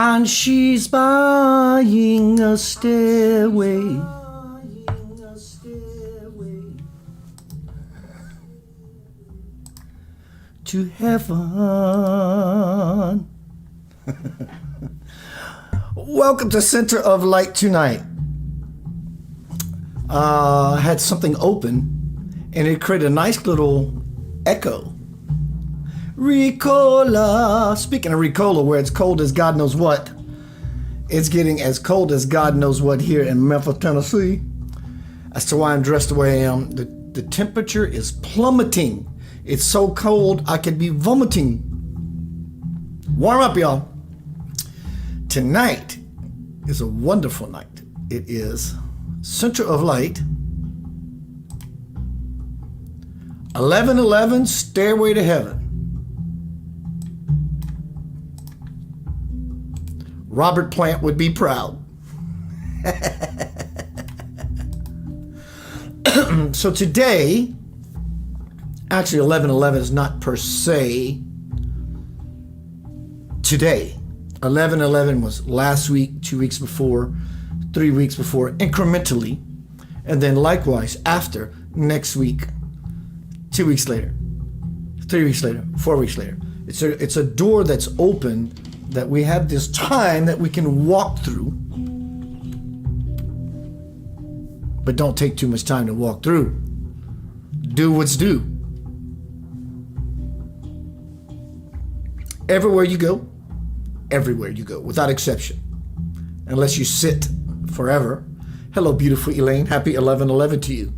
And she's buying a stairway to heaven. Welcome to Center of Light tonight. I had something open and it created a nice little echo. Ricola. Speaking of Ricola, where it's cold as God knows what, it's getting as cold as God knows what here in Memphis, Tennessee. As to why I'm dressed the way I am. The temperature is plummeting. It's so cold I could be vomiting. Warm up, y'all. Tonight is a wonderful night. It is Center of Light, 1111 Stairway to Heaven. Robert Plant would be proud. So today, actually 1111 is not per se today. 1111 was last week, 2 weeks before, 3 weeks before, incrementally, and then likewise after next week, 2 weeks later, 3 weeks later, 4 weeks later. It's a door that's open that we have this time that we can walk through, but don't take too much time to walk through. Do what's due. Everywhere you go, without exception, unless you sit forever. Hello, beautiful Elaine. Happy 1111 to you.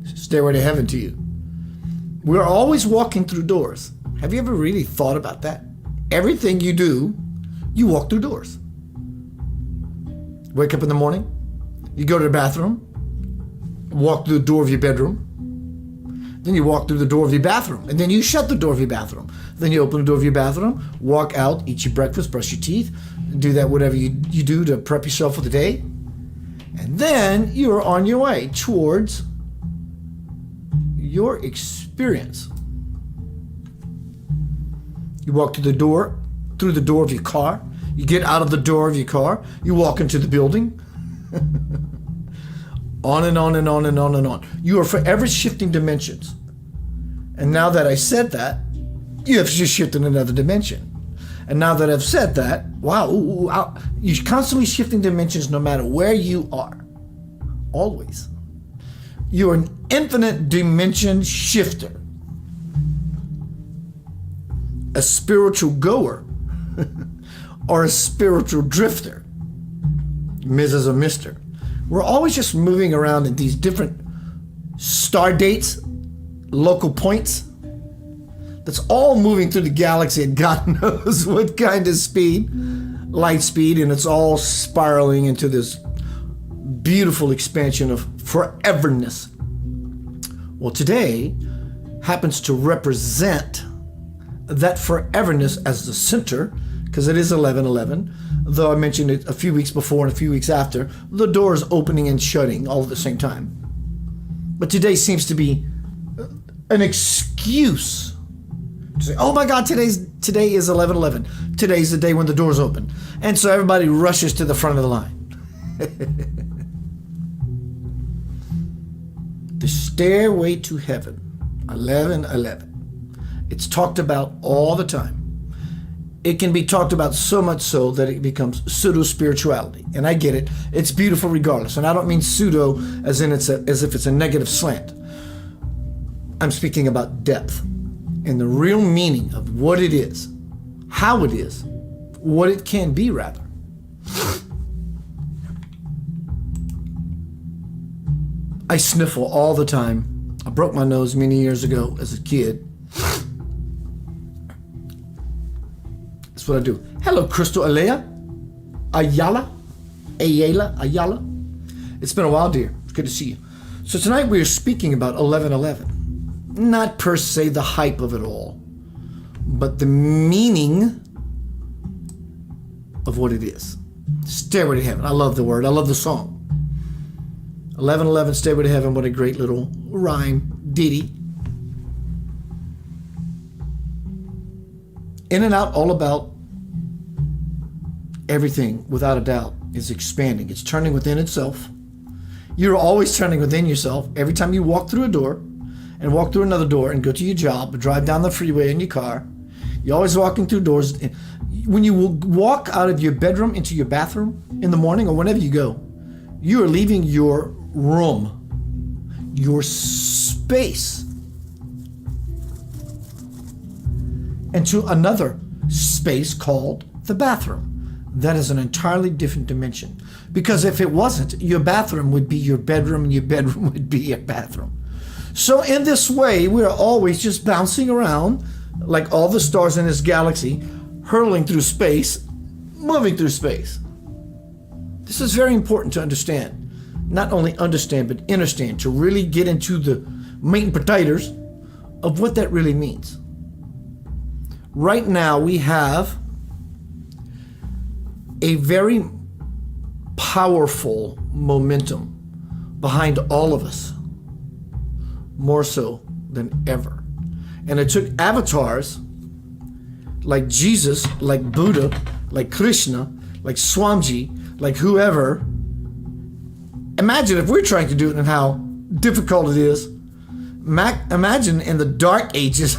Stairway to Heaven to you. We're always walking through doors. Have you ever really thought about that? Everything you do, you walk through doors. Wake up in the morning, you go to the bathroom, walk through the door of your bedroom, then you walk through the door of your bathroom, and then you shut the door of your bathroom. Then you open the door of your bathroom, walk out, eat your breakfast, brush your teeth, do that whatever you do to prep yourself for the day. And then you're on your way towards your experience. You walk through the door of your car. You get out of the door of your car. You walk into the building. On and on and on and on and on. You are forever shifting dimensions. And now that I said that, you have just shifted another dimension. And now that I've said that, wow, you're constantly shifting dimensions no matter where you are. Always. You're an infinite dimension shifter. A spiritual goer or a spiritual drifter. Mrs. or Mr. We're always just moving around in these different star dates, local points. That's all moving through the galaxy at God knows what kind of speed, light speed, and it's all spiraling into this beautiful expansion of foreverness. Well, today happens to represent that foreverness as the center, because it is 1111, though I mentioned it a few weeks before and a few weeks after, the doors opening and shutting all at the same time. But today seems to be an excuse to say, oh my God, today is 1111. Today's the day when the doors open. And so everybody rushes to the front of the line. The Stairway to Heaven, 1111. It's talked about all the time. It can be talked about so much so that it becomes pseudo-spirituality. And I get it. It's beautiful regardless. And I don't mean pseudo as if it's a negative slant. I'm speaking about depth and the real meaning of what it is, how it is, what it can be rather. I sniffle all the time. I broke my nose many years ago as a kid. That's what I do. Hello, Crystal Ayala. It's been a while, dear. It's good to see you. So tonight we are speaking about 1111. Not per se the hype of it all, but the meaning of what it is. Stairway to Heaven. I love the word. I love the song. 1111 Stairway to Heaven. What a great little rhyme ditty. In and out, all about everything, without a doubt, is expanding. It's turning within itself. You're always turning within yourself. Every time you walk through a door and walk through another door and go to your job, or drive down the freeway in your car, you're always walking through doors. When you walk out of your bedroom into your bathroom in the morning or whenever you go, you are leaving your room, your space, into another space called the bathroom. That is an entirely different dimension. Because if it wasn't, your bathroom would be your bedroom, and your bedroom would be your bathroom. So in this way, we're always just bouncing around like all the stars in this galaxy, hurtling through space, moving through space. This is very important to understand. Not only understand, but understand, to really get into the meat and potatoes of what that really means. Right now, we have a very powerful momentum behind all of us, more so than ever. And it took avatars like Jesus, like Buddha, like Krishna, like Swamiji, like whoever. Imagine if we're trying to do it and how difficult it is. Imagine in the dark ages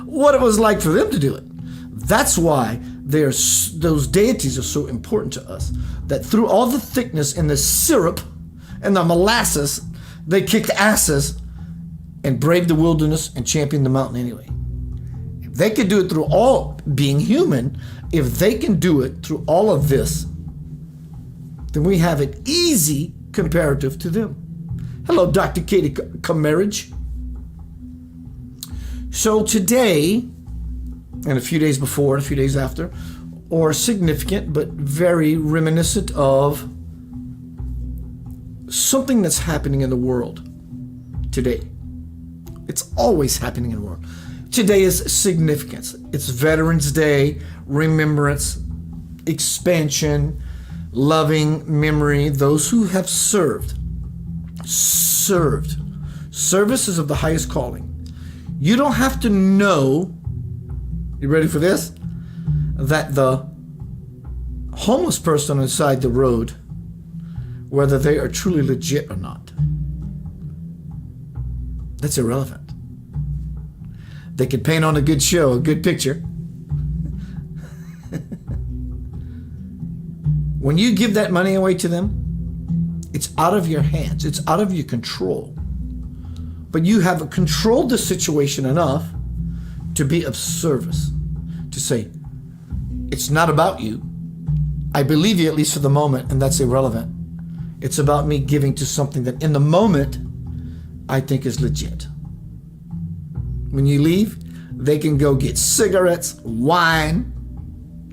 what it was like for them to do it. That's why those deities are so important to us, that through all the thickness in the syrup and the molasses, they kicked asses and braved the wilderness and championed the mountain anyway. If they could do it through all being human, if they can do it through all of this, then we have it easy comparative to them. Hello, Dr. Katie Comerage. So today, and a few days before and a few days after, are significant but very reminiscent of something that's happening in the world today. It's always happening in the world. Today is significance. It's Veterans Day, remembrance, expansion, loving memory, those who have served. Service is of the highest calling. You don't have to know, you ready for this? That the homeless person inside the road, whether they are truly legit or not, that's irrelevant. They could paint on a good show, a good picture. When you give that money away to them, it's out of your hands. It's out of your control. But you have controlled the situation enough to be of service, to say, it's not about you. I believe you, at least for the moment, and that's irrelevant. It's about me giving to something that in the moment I think is legit. When you leave, they can go get cigarettes, wine,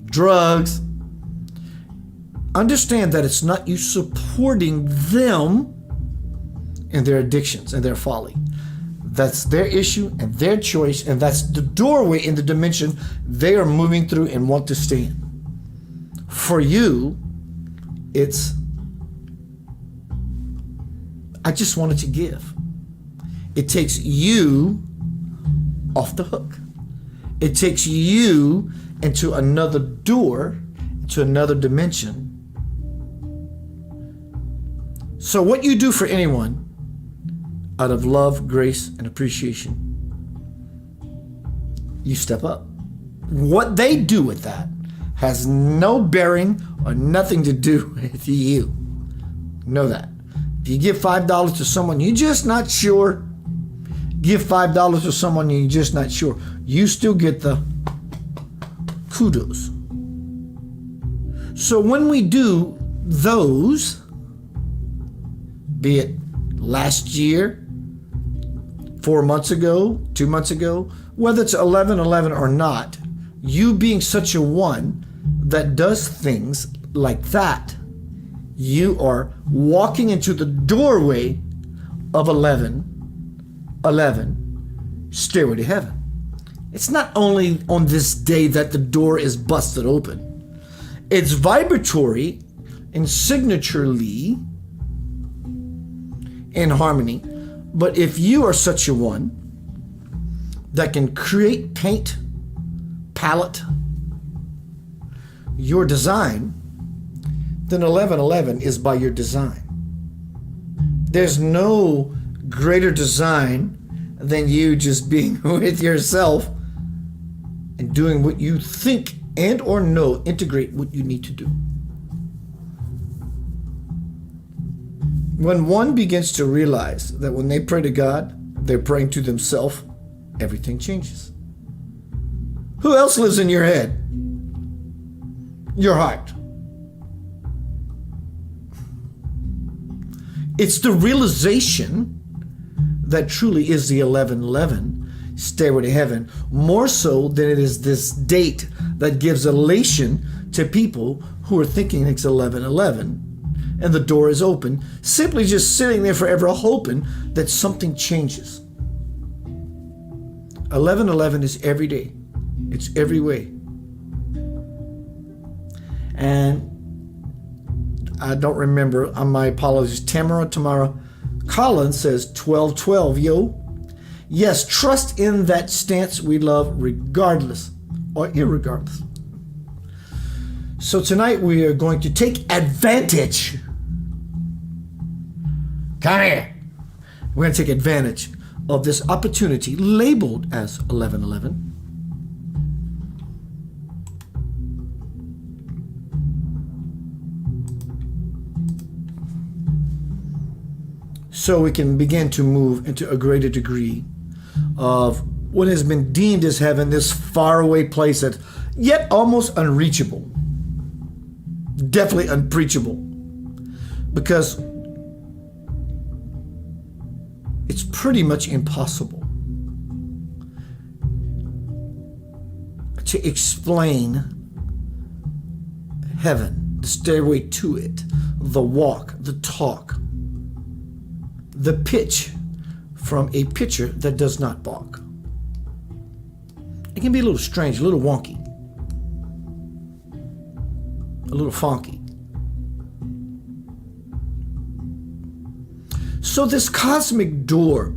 drugs. Understand that it's not you supporting them in their addictions and their folly. That's their issue and their choice, and that's the doorway in the dimension they are moving through and want to stay in. For you, it's, I just wanted to give. It takes you off the hook. It takes you into another door, to another dimension. So what you do for anyone out of love, grace, and appreciation, you step up. What they do with that has no bearing or nothing to do with you. Know that. If you give $5 to someone you're just not sure, give $5 to someone you're just not sure, you still get the kudos. So when we do those, be it last year, 4 months ago, 2 months ago, whether it's 11/11 or not, you being such a one that does things like that, you are walking into the doorway of 11/11, Stairway to Heaven. It's not only on this day that the door is busted open. It's vibratory and signaturely in harmony. But if you are such a one that can create paint, palette, your design, then 1111 is by your design. There's no greater design than you just being with yourself and doing what you think and or know, integrate what you need to do. When one begins to realize that when they pray to God, they're praying to themselves, everything changes. Who else lives in your head? Your heart. It's the realization that truly is the 1111 Stairway to Heaven, more so than it is this date that gives elation to people who are thinking it's 1111 and the door is open, simply just sitting there forever hoping that something changes. 1111 is every day. It's every way. And I don't remember, my apologies, Tamara Collins says 1212, yo. Yes, trust in that stance we love regardless or irregardless. So tonight we are going to take advantage. Come here. We're going to take advantage of this opportunity labeled as 1111. So we can begin to move into a greater degree of what has been deemed as heaven, this faraway place that yet almost unreachable. Definitely unpreachable. Because it's pretty much impossible to explain heaven, the stairway to it, the walk, the talk, the pitch from a pitcher that does not balk. It can be a little strange, a little wonky, a little funky. So this cosmic door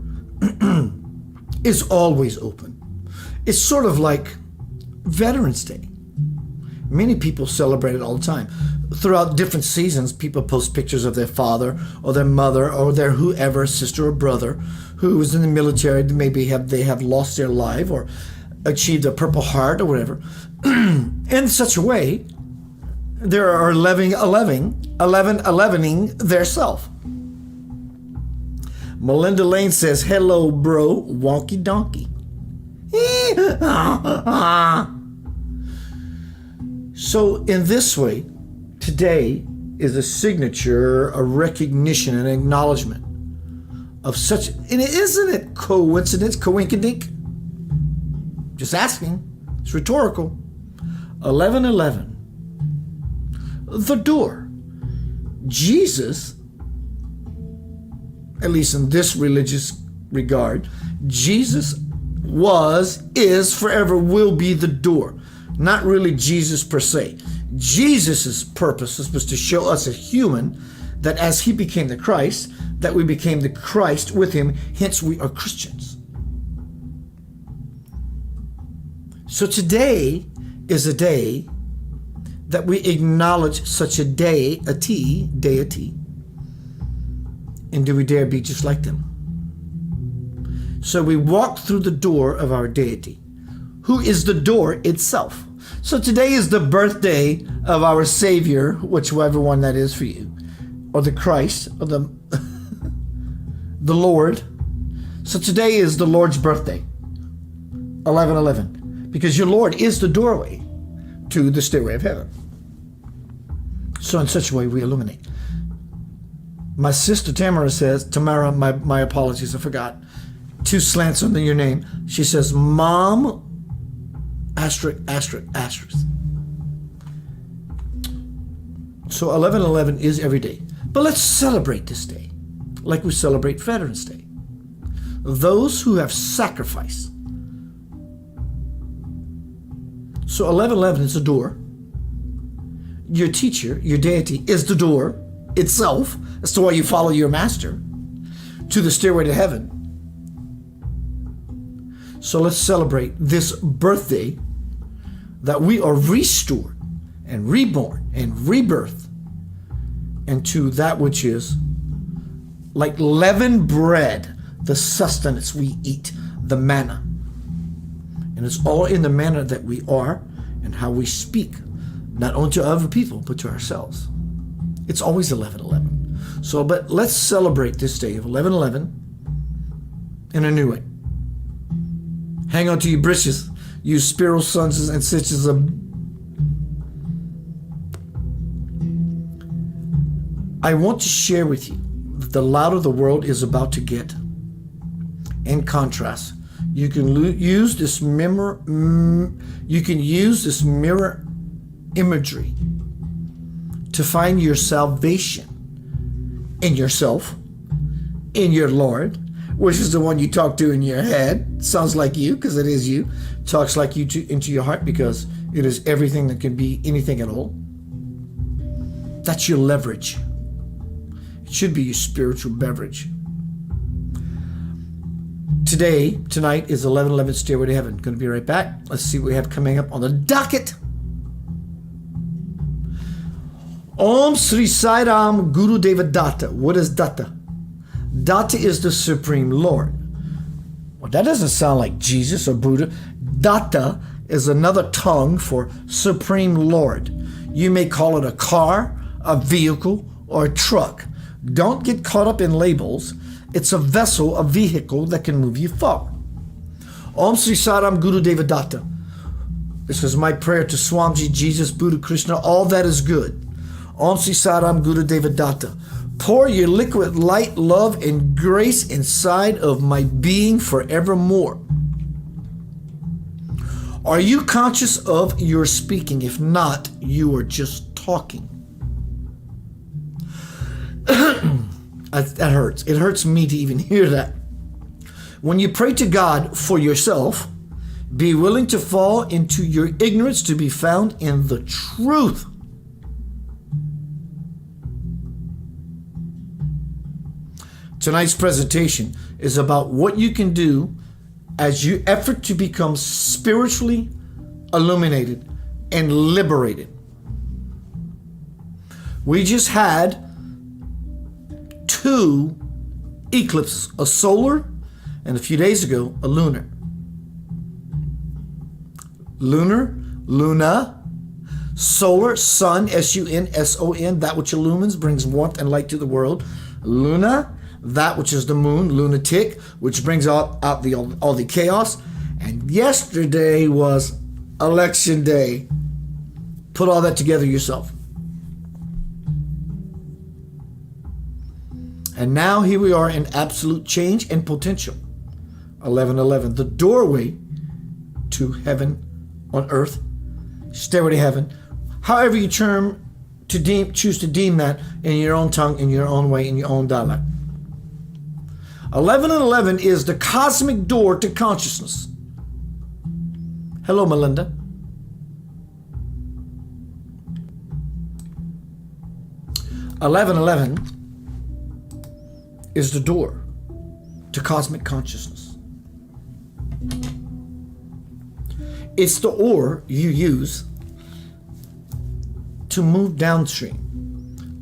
is always open. It's sort of like Veterans Day. Many people celebrate it all the time. Throughout different seasons, people post pictures of their father or their mother or their whoever, sister or brother, who was in the military. Maybe they have lost their life or achieved a Purple Heart or whatever. In such a way, they are 11-11ing their self. Melinda Lane says, hello, bro, wonky donkey. So in this way, today is a signature, a recognition, an acknowledgement of such, and isn't it coincidence, coinkydink? Just asking, it's rhetorical. 11:11, the door. Jesus, at least in this religious regard, Jesus was, is, forever will be the door. Not really Jesus per se. Jesus' purpose was to show us as human that as he became the Christ, that we became the Christ with him, hence we are Christians. So today is a day that we acknowledge such a deity, and do we dare be just like them? So we walk through the door of our deity, who is the door itself. So today is the birthday of our Savior, whichever one that is for you, or the Christ, or the Lord. So today is the Lord's birthday, 11:11, because your Lord is the doorway to the stairway of heaven. So in such a way we illuminate. My sister Tamara says, Tamara, my apologies, I forgot. 2 slants under your name. She says, Mom, asterisk. So 11:11 is every day. But let's celebrate this day like we celebrate Veterans Day. Those who have sacrificed. So 11:11 is the door. Your teacher, your deity, is the door itself. That's the way you follow your master to the stairway to heaven. So let's celebrate this birthday that we are restored and reborn and rebirth into that which is like leavened bread, the sustenance we eat, the manna. And it's all in the manner that we are and how we speak, not only to other people, but to ourselves. It's always 11:11. So, but let's celebrate this day of 11:11 in a new way. Hang on to your britches, you spiritual sons and sisters of... I want to share with you that the louder the world is about to get, in contrast, you can use this mirror imagery to find your salvation in yourself, in your Lord, which is the one you talk to in your head. Sounds like you, because it is you. Talks like you into your heart, because it is everything that can be anything at all. That's your leverage. It should be your spiritual beverage. Tonight is 11:11 Stairway to Heaven. Going to be right back. Let's see what we have coming up on the docket. Om Sri Sai Ram Guru Deva Datta. What is Datta? Datta is the Supreme Lord. Well, that doesn't sound like Jesus or Buddha. Datta is another tongue for Supreme Lord. You may call it a car, a vehicle, or a truck. Don't get caught up in labels. It's a vessel, a vehicle that can move you forward. Om Sri Sai Ram Guru Deva Datta. This is my prayer to Swamiji, Jesus, Buddha, Krishna, all that is good. Om Sri Sai Ram Guru Deva Datta. Pour your liquid light, love, and grace inside of my being forevermore. Are you conscious of your speaking? If not, you are just talking. That hurts. It hurts me to even hear that. When you pray to God for yourself, be willing to fall into your ignorance to be found in the truth. Tonight's presentation is about what you can do as you effort to become spiritually illuminated and liberated. We just had 2 eclipses, a solar and a few days ago, a lunar. Luna, solar, sun, S-U-N-S-O-N, that which illumines, brings warmth and light to the world. Luna, that which is the moon, lunatic, which brings out all the chaos. And yesterday was election day. Put all that together yourself. And now here we are in absolute change and potential. 11:11, the doorway to heaven on earth, stairway to heaven, however you choose to deem that in your own tongue, in your own way, in your own dialect. 11:11 is the cosmic door to consciousness. Hello, Melinda. (11:11) is the door to cosmic consciousness. It's the oar you use to move downstream.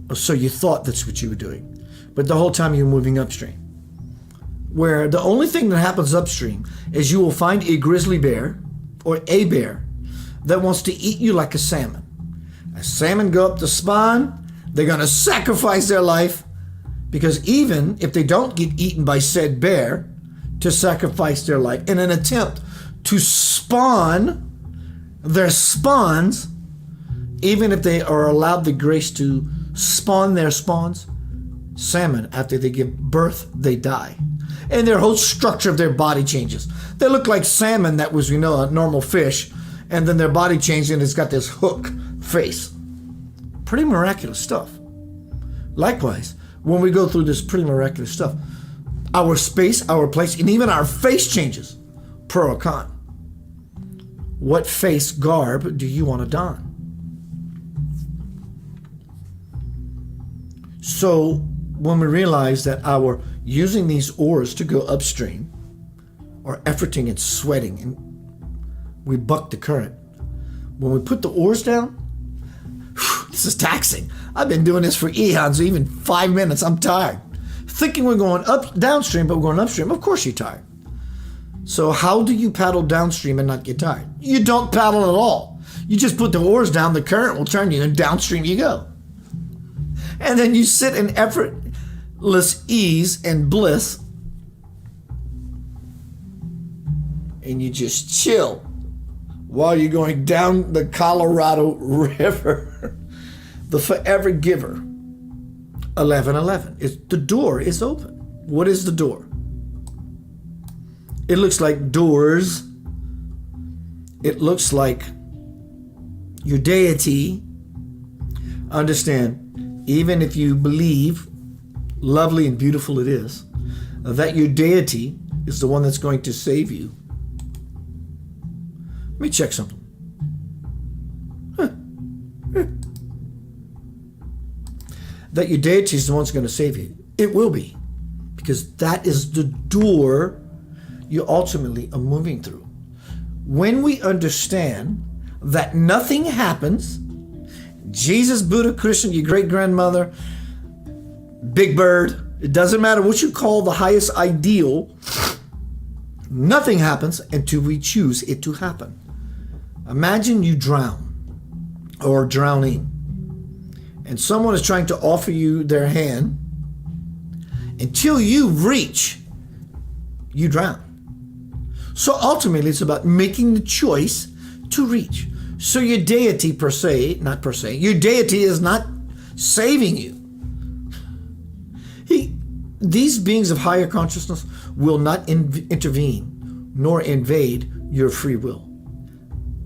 Or so you thought that's what you were doing. But the whole time you're moving upstream. Where the only thing that happens upstream is you will find a grizzly bear or a bear that wants to eat you like a salmon. As salmon go up the spawn, they're going to sacrifice their life, because even if they don't get eaten by said bear, to sacrifice their life in an attempt to spawn their spawns, even if they are allowed the grace to spawn their spawns, salmon, after they give birth, they die. And their whole structure of their body changes. They look like salmon that was, a normal fish, and then their body changed and it's got this hook face. Pretty miraculous stuff. Likewise, when we go through this pretty miraculous stuff, our space, our place, and even our face changes. Pro or con. What face garb do you want to don? So when we realize that our using these oars to go upstream, or efforting and sweating, and we buck the current. When we put the oars down, This is taxing. I've been doing this for eons, even 5 minutes. I'm tired. Thinking we're going downstream, but we're going upstream. Of course you're tired. So how do you paddle downstream and not get tired? You don't paddle at all. You just put the oars down, the current will turn you, and downstream you go. And then you sit in effortless ease and bliss, and you just chill while you're going down the Colorado River. The forever giver. 11:11. The door is open. What is the door? It looks like doors. It looks like your deity. Understand, even if you believe, lovely and beautiful it is, that your deity is the one that's going to save you. Let me check something. That your deity is the one that's going to save you. It will be. Because that is the door you ultimately are moving through. When we understand that nothing happens, Jesus, Buddha, Christian, your great-grandmother, Big Bird, it doesn't matter what you call the highest ideal, nothing happens until we choose it to happen. Imagine you drown or drowning, and someone is trying to offer you their hand. Until you reach, you drown. So ultimately, it's about making the choice to reach. So your deity your deity is not saving you. These beings of higher consciousness will not intervene nor invade your free will.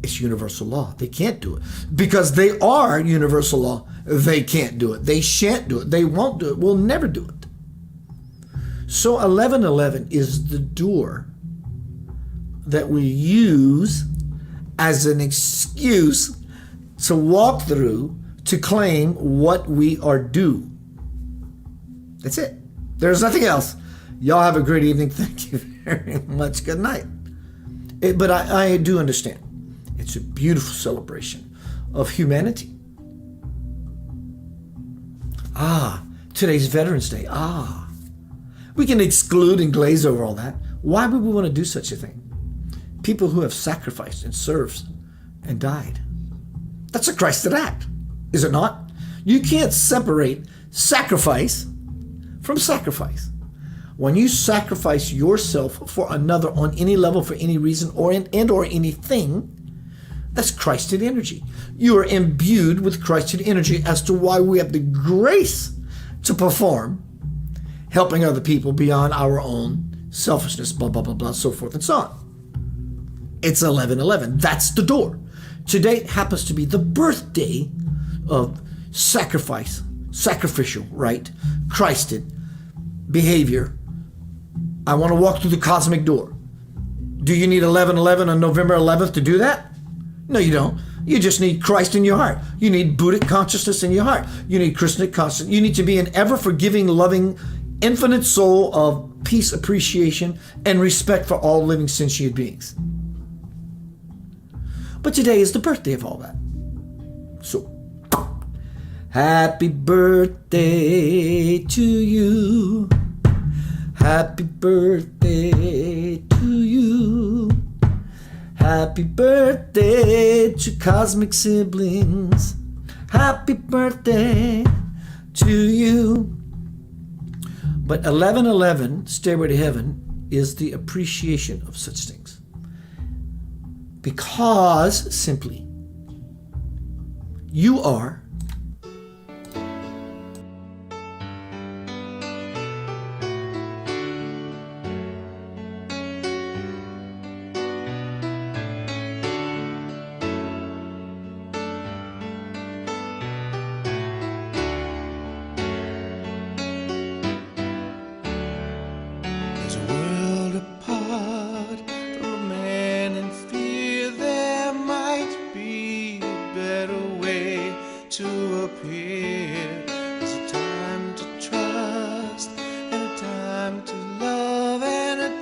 It's universal law. They can't do it. Because they are universal law, they can't do it. They shan't do it. They won't do it. Will never do it. So 11:11 is the door that we use as an excuse to walk through to claim what we are due. That's it. There's nothing else. Y'all have a great evening. Thank you very much. Good night. But I do understand. It's a beautiful celebration of humanity. Today's Veterans Day. We can exclude and glaze over all that. Why would we want to do such a thing? People who have sacrificed and served and died. That's a Christed act, is it not? You can't separate sacrifice from sacrifice. When you sacrifice yourself for another on any level, for any reason, or anything, that's Christed energy. You are imbued with Christed energy as to why we have the grace to perform, helping other people beyond our own selfishness, blah, blah, blah, blah, so forth and so on. It's 11:11. That's the door. Today happens to be the birthday of sacrifice, sacrificial, right? Christed behavior. I want to walk through the cosmic door. Do you need 11:11 on November 11th to do that? No, you don't. You just need Christ in your heart. You need Buddhic consciousness in your heart. You need Christian consciousness. You need to be an ever-forgiving, loving, infinite soul of peace, appreciation, and respect for all living sentient beings. But today is the birthday of all that. So, happy birthday to you. Happy birthday to you. Happy birthday to cosmic siblings. Happy birthday to you. But 11:11, Stairway to Heaven, is the appreciation of such things. Because, simply, you are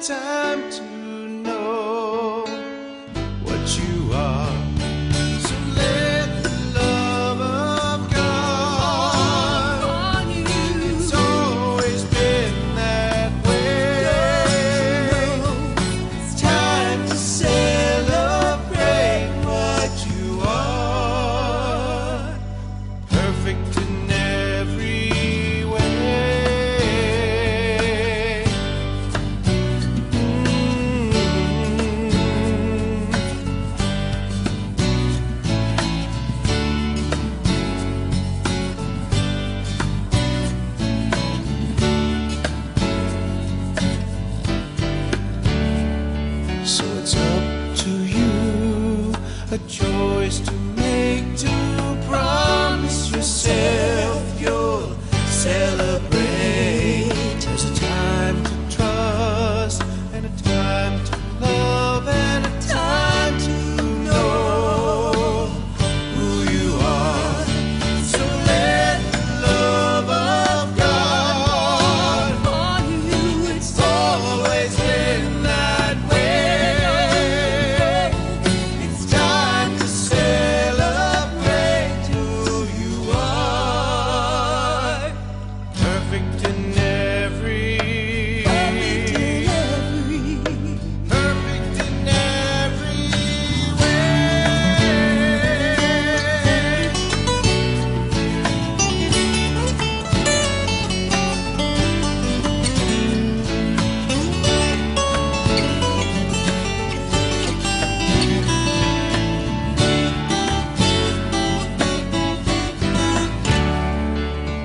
time to know what you are. So let the love of God a choice to make, to promise yourself you'll celebrate. There's a time to trust, and a time to love, and a time to know who you are. So let the love of God on you. It's always been that way. It's time to celebrate who you are. Perfect in every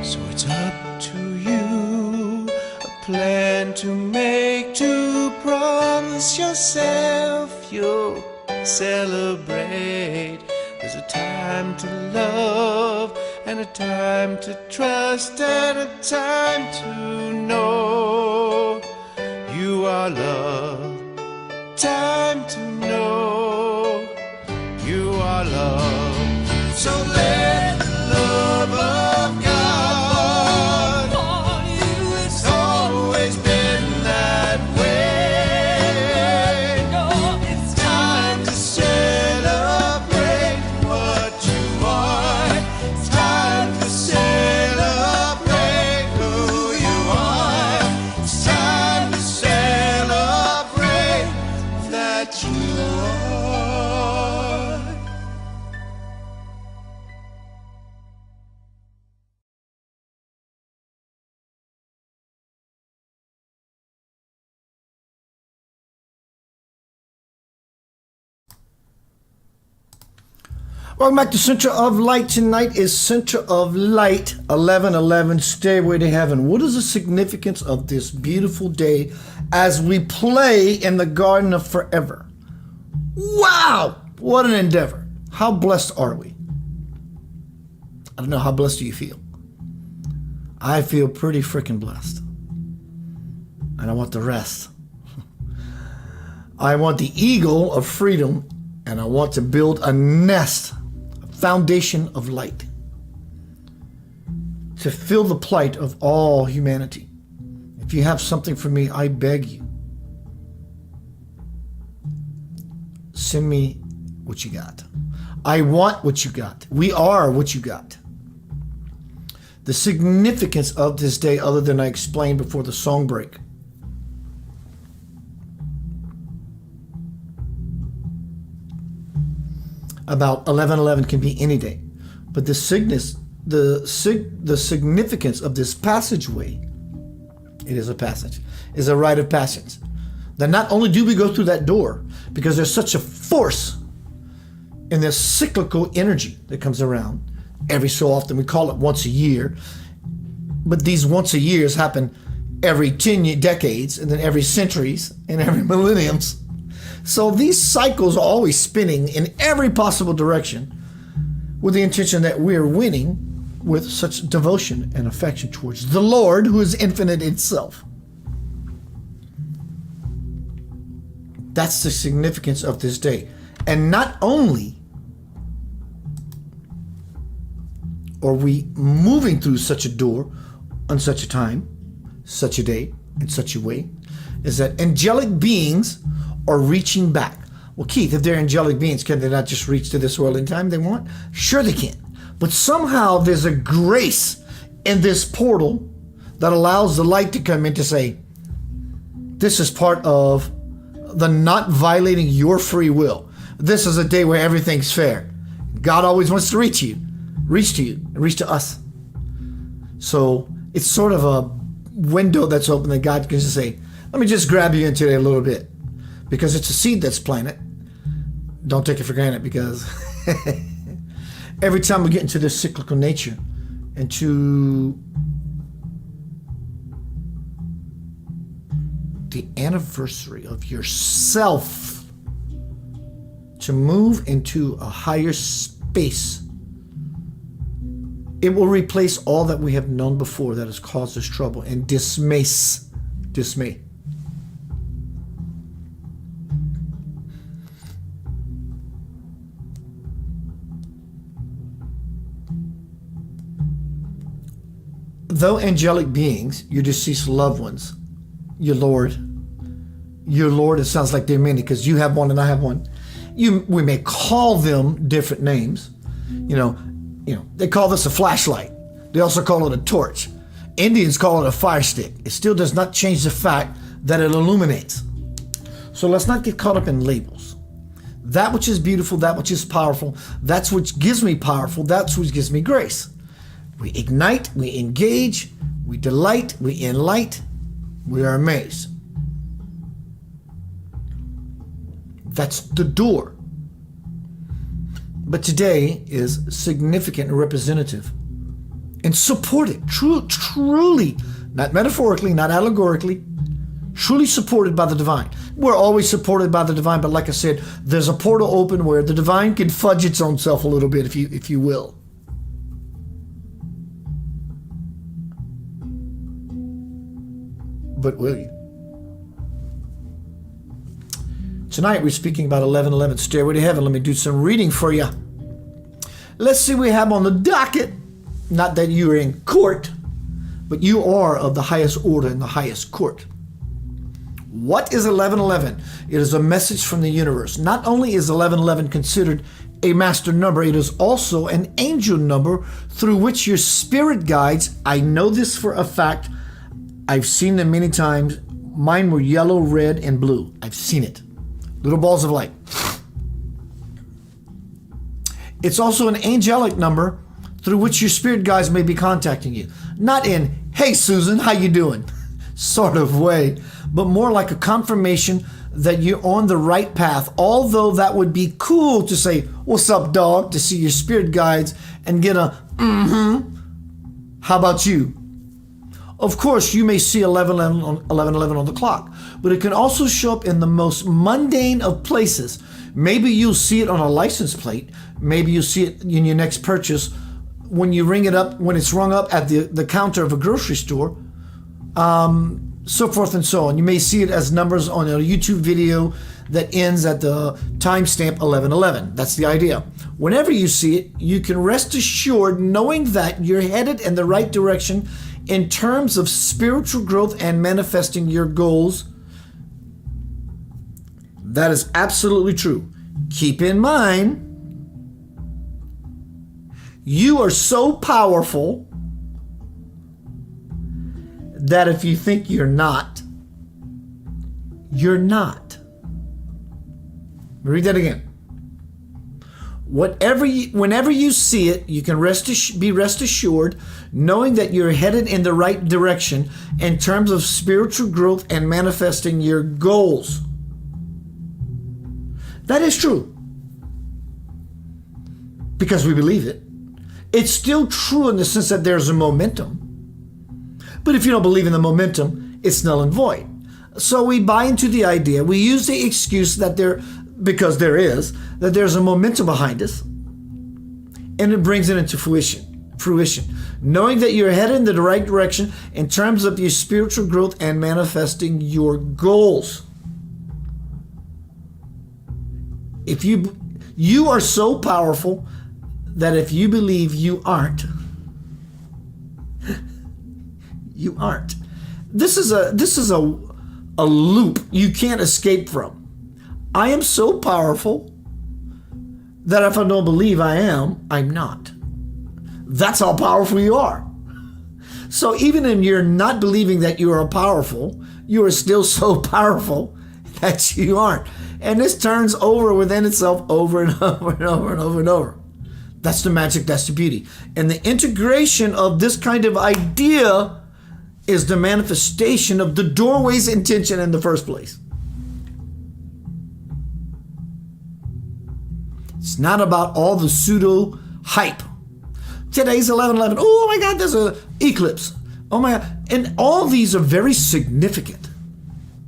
So it's up to you, a plan to make, to promise yourself you'll celebrate. There's a time to love, and a time to trust, and a time to know you are loved. Time to know you are loved. So let the love of God on you. It's always been that way. It's time to celebrate what you are. It's time to celebrate who you are. It's time to celebrate that you are. Welcome back to Center of Light. Tonight is Center of Light 11:11, Stairway to Heaven. What is the significance of this beautiful day as we play in the Garden of Forever? Wow! What an endeavor. How blessed are we? I don't know, how blessed do you feel? I feel pretty freaking blessed. And I want the rest. I want the eagle of freedom, and I want to build a nest, foundation of light to fill the plight of all humanity. If you have something for me, I beg you, send me what you got. I want what you got. We are what you got. The significance of this day, other than I explained before the song break, about 11:11 can be any day, but the significance of this passageway, it is a passage, is a rite of passage. That not only do we go through that door, because there's such a force in this cyclical energy that comes around every so often. We call it once a year, but these once a years happen every 10 decades, and then every centuries, and every millenniums. So these cycles are always spinning in every possible direction with the intention that we're winning with such devotion and affection towards the Lord, who is infinite itself. That's the significance of this day. And not only are we moving through such a door on such a time, such a day, in such a way, is that angelic beings are reaching back. Well, Keith, if they're angelic beings, can they not just reach to this world in time they want? Sure they can. But somehow there's a grace in this portal that allows the light to come in to say, this is part of the not violating your free will. This is a day where everything's fair. God always wants to reach to you, and reach to us. So it's sort of a window that's open that God can just say, let me just grab you into it a little bit. Because it's a seed that's planted. Don't take it for granted, because every time we get into this cyclical nature, into the anniversary of yourself to move into a higher space. It will replace all that we have known before that has caused us trouble and dismay. Though angelic beings, your deceased loved ones, your Lord, it sounds like there are many because you have one and I have one. We may call them different names. They call this a flashlight. They also call it a torch. Indians call it a fire stick. It still does not change the fact that it illuminates. So let's not get caught up in labels. That which is beautiful, that which is powerful, that's what gives me powerful, that's what gives me grace. We ignite, we engage, we delight, we enlight, we are amazed. That's the door. But today is significant and representative and supported, truly, not metaphorically, not allegorically, truly supported by the divine. We're always supported by the divine, but like I said, there's a portal open where the divine can fudge its own self a little bit, if you will. But will you? Tonight we're speaking about 11:11, Stairway to Heaven. Let me do some reading for you. Let's see what we have on the docket. Not that you are in court, but you are of the highest order in the highest court. What is 11:11? It is a message from the universe. Not only is 11:11 considered a master number, it is also an angel number through which your spirit guides, I know this for a fact, I've seen them many times. Mine were yellow, red, and blue. I've seen it. Little balls of light. It's also an angelic number through which your spirit guides may be contacting you. Not in, hey Susan, how you doing? sort of way, but more like a confirmation that you're on the right path. Although that would be cool to say, what's up, dog? To see your spirit guides and get a, how about you? Of course, you may see 11:11 on the clock, but it can also show up in the most mundane of places. Maybe you'll see it on a license plate. Maybe you'll see it in your next purchase when you ring it up, when it's rung up at the counter of a grocery store, so forth and so on. You may see it as numbers on a YouTube video that ends at the timestamp 11:11. That's the idea. Whenever you see it, you can rest assured knowing that you're headed in the right direction in terms of spiritual growth and manifesting your goals. That is absolutely true. Keep in mind, you are so powerful that if you think you're not, you're not. Read that again. Whenever you see it, you can be rest assured knowing that you're headed in the right direction in terms of spiritual growth and manifesting your goals. That is true. Because we believe it. It's still true in the sense that there's a momentum. But if you don't believe in the momentum, it's null and void. So we buy into the idea. We use the excuse that because there's a momentum behind us, and it brings it into fruition. Knowing that you're headed in the right direction in terms of your spiritual growth and manifesting your goals. If you are so powerful that if you believe you aren't, you aren't. This is a loop you can't escape from. I am so powerful that if I don't believe I am, I'm not. That's how powerful you are. So even if you're not believing that you are powerful, you are still so powerful that you aren't. And this turns over within itself over and over and over and over and over. That's the magic, that's the beauty. And the integration of this kind of idea is the manifestation of the doorway's intention in the first place. It's not about all the pseudo hype. Today's 11:11. Oh my God, there's an eclipse. Oh my God. And all these are very significant.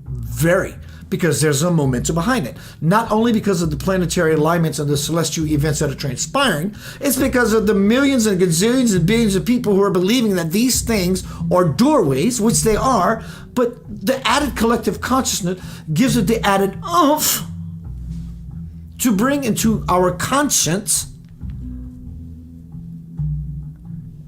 Very. because there's a momentum behind it. Not only because of the planetary alignments and the celestial events that are transpiring, it's because of the millions and gazillions and billions of people who are believing that these things are doorways, which they are, but the added collective consciousness gives it the added oomph to bring into our conscience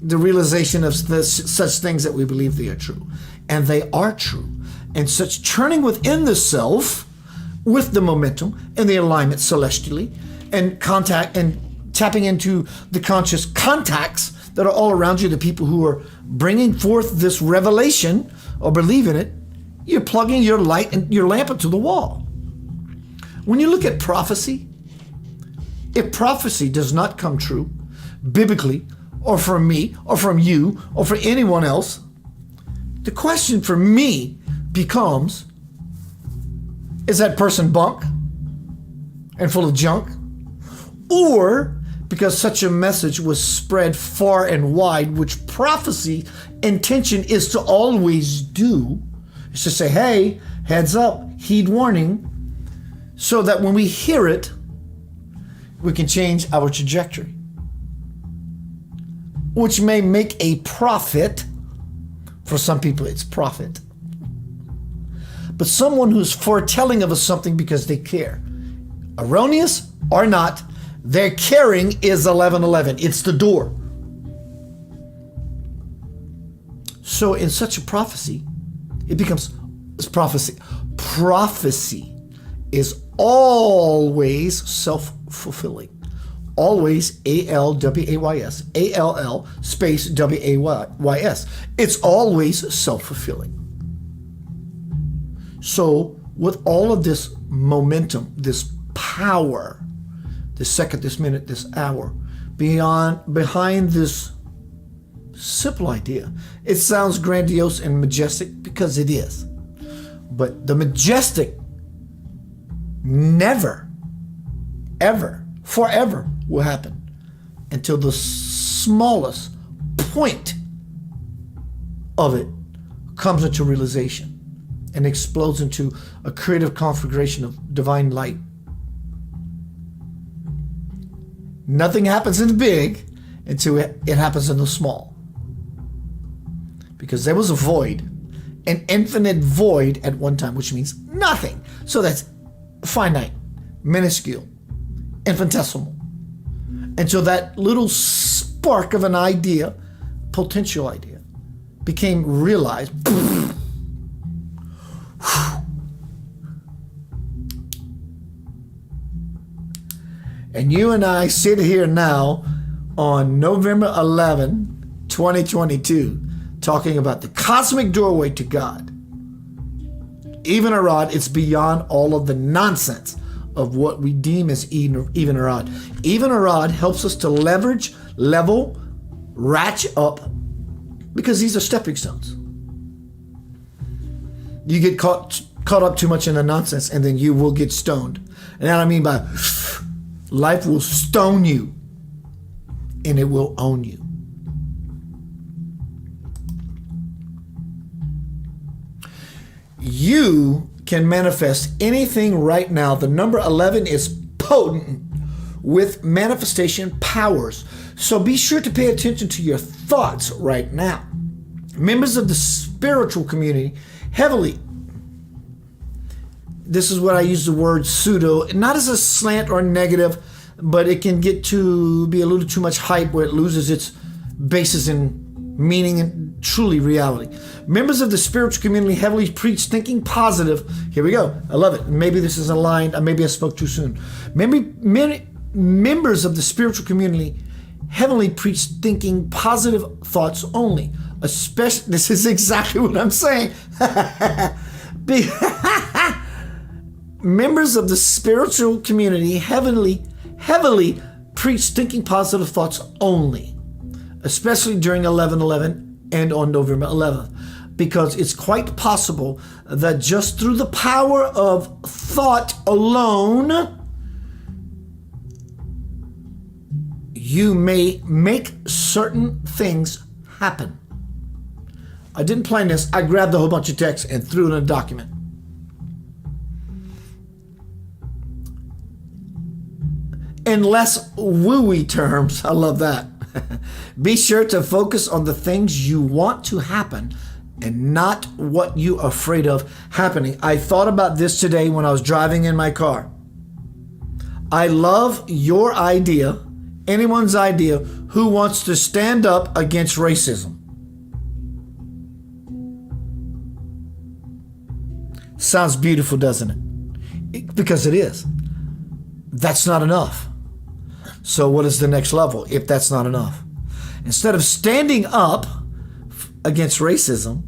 the realization of such things that we believe they are true. And they are true. And such turning within the self with the momentum and the alignment celestially and contact and tapping into the conscious contacts that are all around you, the people who are bringing forth this revelation or believe in it, you're plugging your light and your lamp into the wall. When you look at prophecy, if prophecy does not come true biblically, or from me, or from you, or for anyone else, the question for me becomes, is that person bunk and full of junk? Or because such a message was spread far and wide, which prophecy intention is to always do, is to say, hey, heads up, heed warning, so that when we hear it, we can change our trajectory, which may make a profit. For some people, it's profit. But someone who's foretelling of something because they care, erroneous or not, their caring is 1111. It's the door. So in such a prophecy, it becomes prophecy. Prophecy is always self-fulfilling. Always, A-L-W-A-Y-S, A-L-L space W-A-Y-S. It's always self-fulfilling. So with all of this momentum, this power, this second, this minute, this hour, behind this simple idea, it sounds grandiose and majestic because it is. But the majestic never, ever, forever will happen until the smallest point of it comes into realization and explodes into a creative conflagration of divine light. Nothing happens in the big until it happens in the small. Because there was a void, an infinite void at one time, which means nothing. So that's finite, minuscule, infinitesimal. And so that little spark of an idea, potential idea, became realized. And you and I sit here now on November 11, 2022, talking about the cosmic doorway to God. Even a rod, it's beyond all of the nonsense of what we deem as even a rod. Even a rod helps us to leverage, level, ratchet up, because these are stepping stones. You get caught up too much in the nonsense, and then you will get stoned. And that I mean by life will stone you, and it will own you. You can manifest anything right now. The number 11 is potent with manifestation powers. So be sure to pay attention to your thoughts right now. Members of the spiritual community heavily, this is what I use the word pseudo, not as a slant or negative, but it can get to be a little too much hype where it loses its basis in meaning and truly reality. Members of the spiritual community heavily preach thinking positive. Here we go. I love it. Maybe this is aligned. Maybe I spoke too soon. Members of the spiritual community heavily preach thinking positive thoughts only. Especially, this is exactly what I'm saying. Members of the spiritual community heavily preach thinking positive thoughts only, especially during 11/11 and on November 11th, because it's quite possible that just through the power of thought alone, you may make certain things happen. I didn't plan this. I grabbed a whole bunch of text and threw it in a document. In less wooey terms, I love that. Be sure to focus on the things you want to happen and not what you're afraid of happening. I thought about this today when I was driving in my car. I love your idea, anyone's idea, who wants to stand up against racism. Sounds beautiful, doesn't it? Because it is. That's not enough. So what is the next level if that's not enough? Instead of standing up against racism,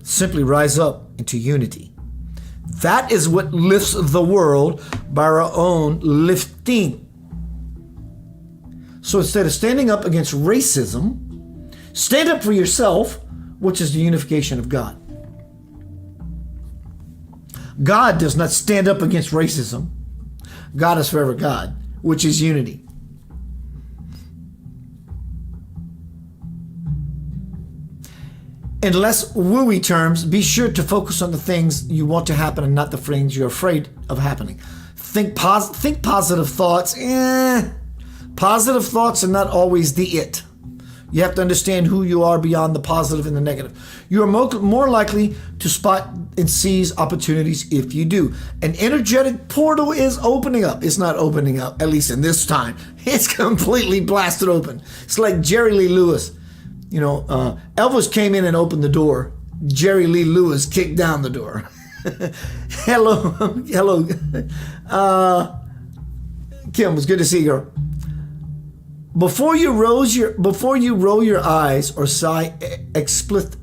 simply rise up into unity. That is what lifts the world by our own lifting. So instead of standing up against racism, stand up for yourself, which is the unification of God. God does not stand up against racism. God is forever God, which is unity. In less wooey terms, be sure to focus on the things you want to happen and not the things you're afraid of happening. Think positive thoughts. Positive thoughts are not always the it. You have to understand who you are beyond the positive and the negative. You are more likely to spot and seize opportunities if you do. An energetic portal is opening up. It's not opening up, at least in this time. It's completely blasted open. It's like Jerry Lee Lewis. You know, Elvis came in and opened the door. Jerry Lee Lewis kicked down the door. Hello. Kim, it was good to see you, girl. Before you roll your eyes or sigh expletives,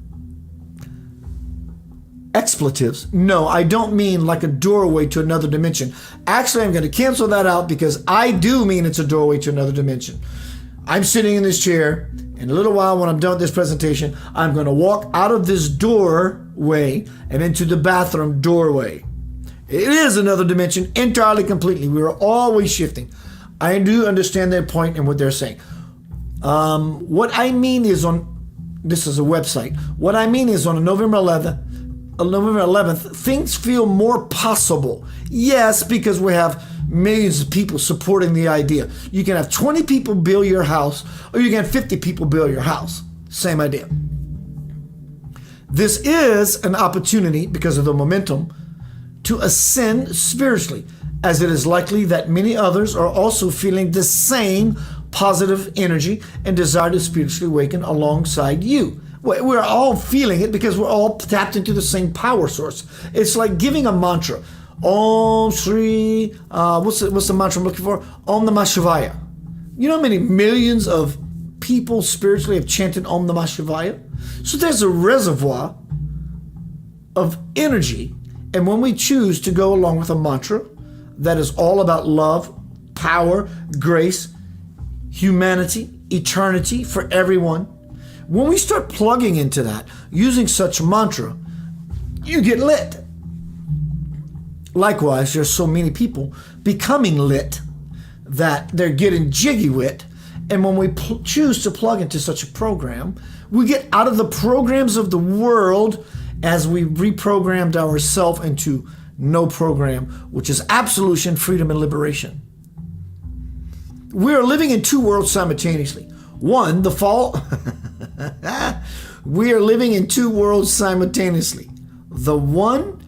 no, I don't mean like a doorway to another dimension. Actually, I'm going to cancel that out because I do mean it's a doorway to another dimension. I'm sitting in this chair. In a little while, when I'm done with this presentation, I'm going to walk out of this doorway and into the bathroom doorway. It is another dimension entirely, completely. We are always shifting. I do understand their point and what they're saying. What I mean is this is a website. What I mean is on November 11th, things feel more possible. Yes, because we have millions of people supporting the idea. You can have 20 people build your house, or you can have 50 people build your house. Same idea. This is an opportunity, because of the momentum, to ascend spiritually, as it is likely that many others are also feeling the same positive energy and desire to spiritually awaken alongside you. We're all feeling it because we're all tapped into the same power source. It's like giving a mantra. Om Shri, what's the mantra I'm looking for? Om Namah Shivaya. You know how many millions of people spiritually have chanted Om Namah Shivaya? So there's a reservoir of energy. And when we choose to go along with a mantra that is all about love, power, grace, humanity, eternity for everyone, when we start plugging into that, using such mantra, you get lit. Likewise, there's so many people becoming lit that they're getting jiggy with. And when we choose to plug into such a program, we get out of the programs of the world as we reprogrammed ourselves into no program, which is absolution, freedom, and liberation. We are living in two worlds simultaneously. One, the fall. We are living in two worlds simultaneously. The one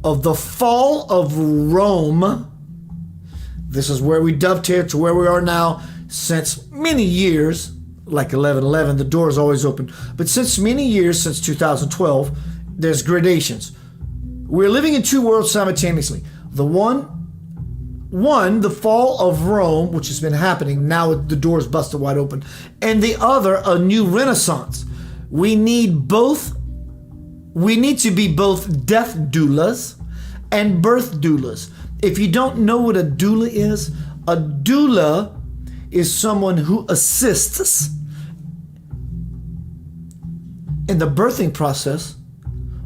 of the fall of Rome. This is where we dovetail to where we are now since many years, like 11/11, the door is always open. But since many years, since 2012, there's gradations. We're living in two worlds simultaneously. The one, the fall of Rome, which has been happening. Now the door is busted wide open. And the other, a new renaissance. We need both. We need to be both death doulas and birth doulas. If you don't know what a doula is someone who assists in the birthing process,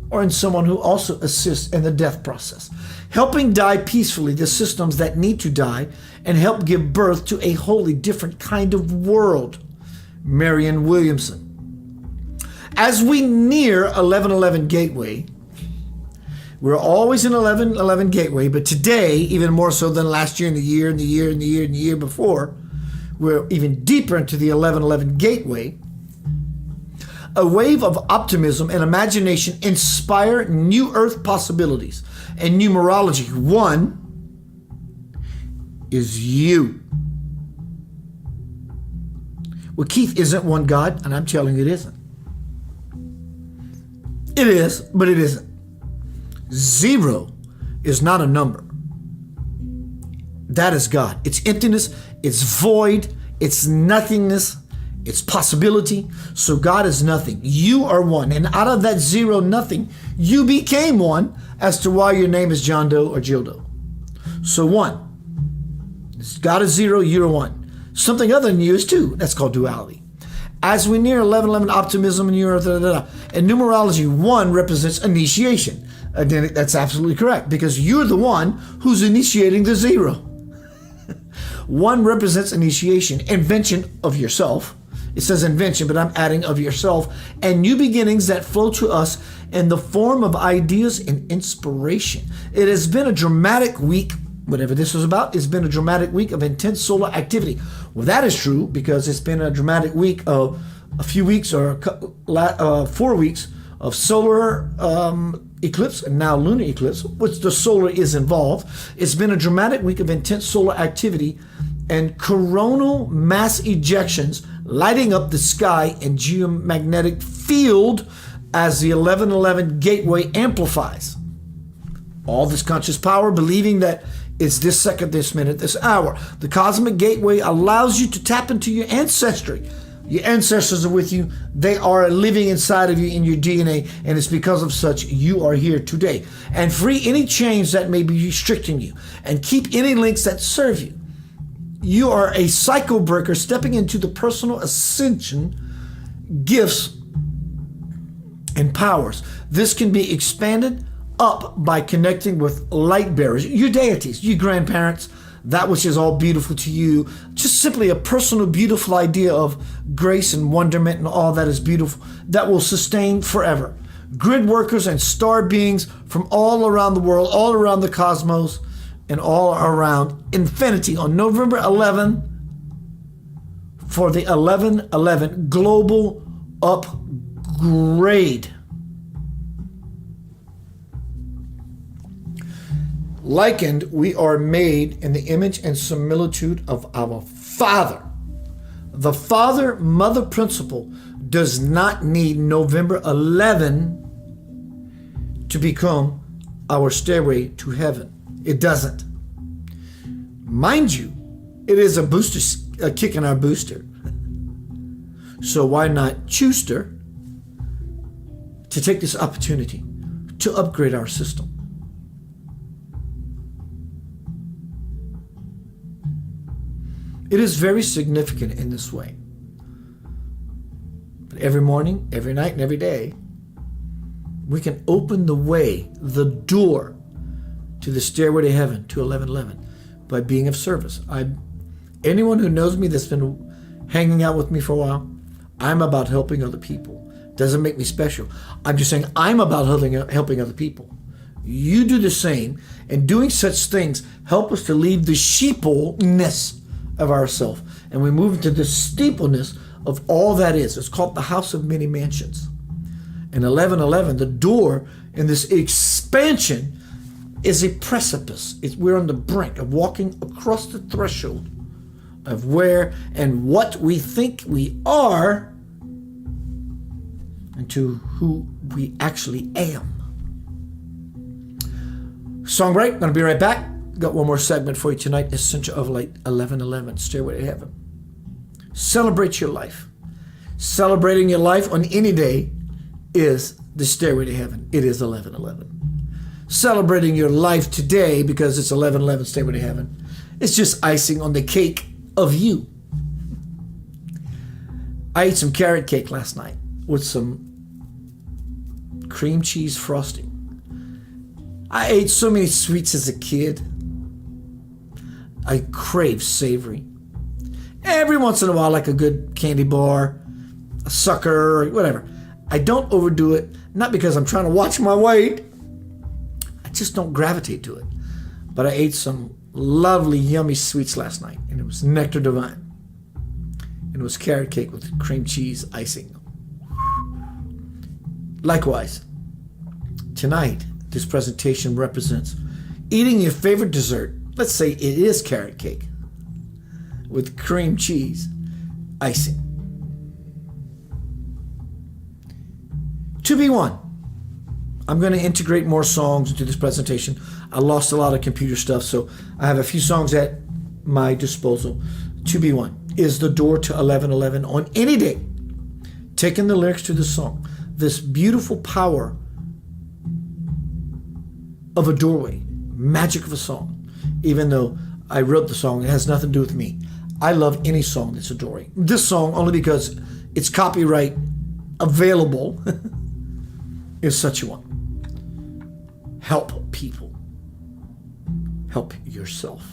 or in someone who also assists in the death process, helping die peacefully the systems that need to die and help give birth to a wholly different kind of world. Marianne Williamson. As we near 1111 Gateway, We're always in 1111 gateway, but today, even more so than last year and the year and the year and the year and the year before, we're even deeper into the 1111 gateway. A wave of optimism and imagination inspire new earth possibilities. And numerology 1 is you. Well, Keith, isn't one God? And I'm telling you it isn't. It is, but it isn't. 0 is not a number. That is God. It's emptiness, it's void, it's nothingness, it's possibility. So God is nothing. You are 1. And out of that 0, nothing, you became 1 as to why your name is John Doe or Jill Doe. So 1. God is 0, you're 1. Something other than you is 2. That's called duality. As we near 1111 optimism and and numerology 1 represents initiation. Then that's absolutely correct because you're the one who's initiating the 0. 1 represents initiation, invention of yourself. It says invention, but I'm adding of yourself and new beginnings that flow to us in the form of ideas and inspiration. It has been a dramatic week. Whatever this was about, it's been a dramatic week of intense solar activity. Well, that is true because it's been a dramatic week of a few weeks or 4 weeks of solar eclipse and now lunar eclipse, which the solar is involved. It's been a dramatic week of intense solar activity and coronal mass ejections lighting up the sky and geomagnetic field as the 1111 gateway amplifies. All this conscious power believing that it's this second, this minute, this hour. The cosmic gateway allows you to tap into your ancestry. Your ancestors are with you. They are living inside of you in your DNA, and it's because of such you are here today. And free any chains that may be restricting you, and keep any links that serve you. You are a cycle breaker stepping into the personal ascension gifts and powers. This can be expanded up by connecting with light bearers, your deities, your grandparents, that which is all beautiful to you. Just simply a personal, beautiful idea of grace and wonderment and all that is beautiful that will sustain forever. Grid workers and star beings from all around the world, all around the cosmos, and all around infinity on November 11 for the 1111 global upgrade. Likened, we are made in the image and similitude of our Father. The father-mother principle does not need November 11 to become our stairway to heaven. It doesn't. Mind you, it is a kick in our booster. So why not choose to take this opportunity to upgrade our system? It is very significant in this way. But every morning, every night, and every day, we can open the way, the door to the stairway to heaven, to 1111, by being of service. Anyone who knows me that's been hanging out with me for a while, I'm about helping other people. Doesn't make me special. I'm just saying I'm about helping other people. You do the same, and doing such things help us to leave the sheepleness of ourself, and we move into the steepleness of all that is. It's called the house of many mansions. In 1111, the door in this expansion is a precipice. We're on the brink of walking across the threshold of where and what we think we are and to who we actually am. Song break. Gonna be right back. Got one more segment for you tonight. Essential of Light 1111, Stairway to Heaven. Celebrate your life. Celebrating your life on any day is the Stairway to Heaven. It is 1111. Celebrating your life today because it's 1111 Stairway to Heaven. It's just icing on the cake of you. I ate some carrot cake last night with some cream cheese frosting. I ate so many sweets as a kid. I crave savory. Every once in a while, like a good candy bar, a sucker, or whatever. I don't overdo it, not because I'm trying to watch my weight, just don't gravitate to it. But I ate some lovely, yummy sweets last night, and it was nectar divine. And it was carrot cake with cream cheese icing. Likewise, tonight, this presentation represents eating your favorite dessert. Let's say it is carrot cake with cream cheese icing. To be one. I'm going to integrate more songs into this presentation. I lost a lot of computer stuff, so I have a few songs at my disposal. To be one is The Door to 1111 on any day. Taking the lyrics to the song, this beautiful power of a doorway, magic of a song. Even though I wrote the song, it has nothing to do with me. I love any song that's a doorway. This song, only because it's copyright available, is such a one. Help people. Help yourself.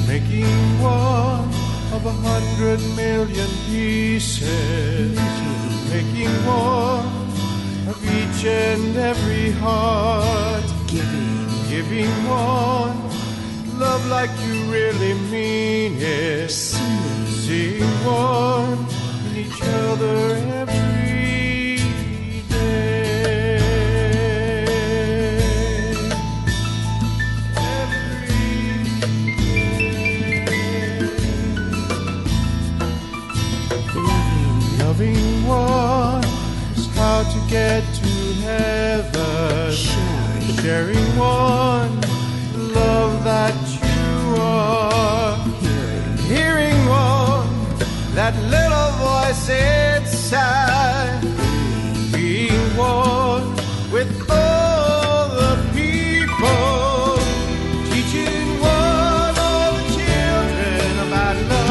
Making one of 100,000,000 pieces, making one of each and every heart, giving one love like you really mean it, seeing one in each other every day. Loving one is how to get to heaven. Sharing one, the love that you are. Hearing one, that little voice inside. Being one with all the people. Teaching one all the children about love.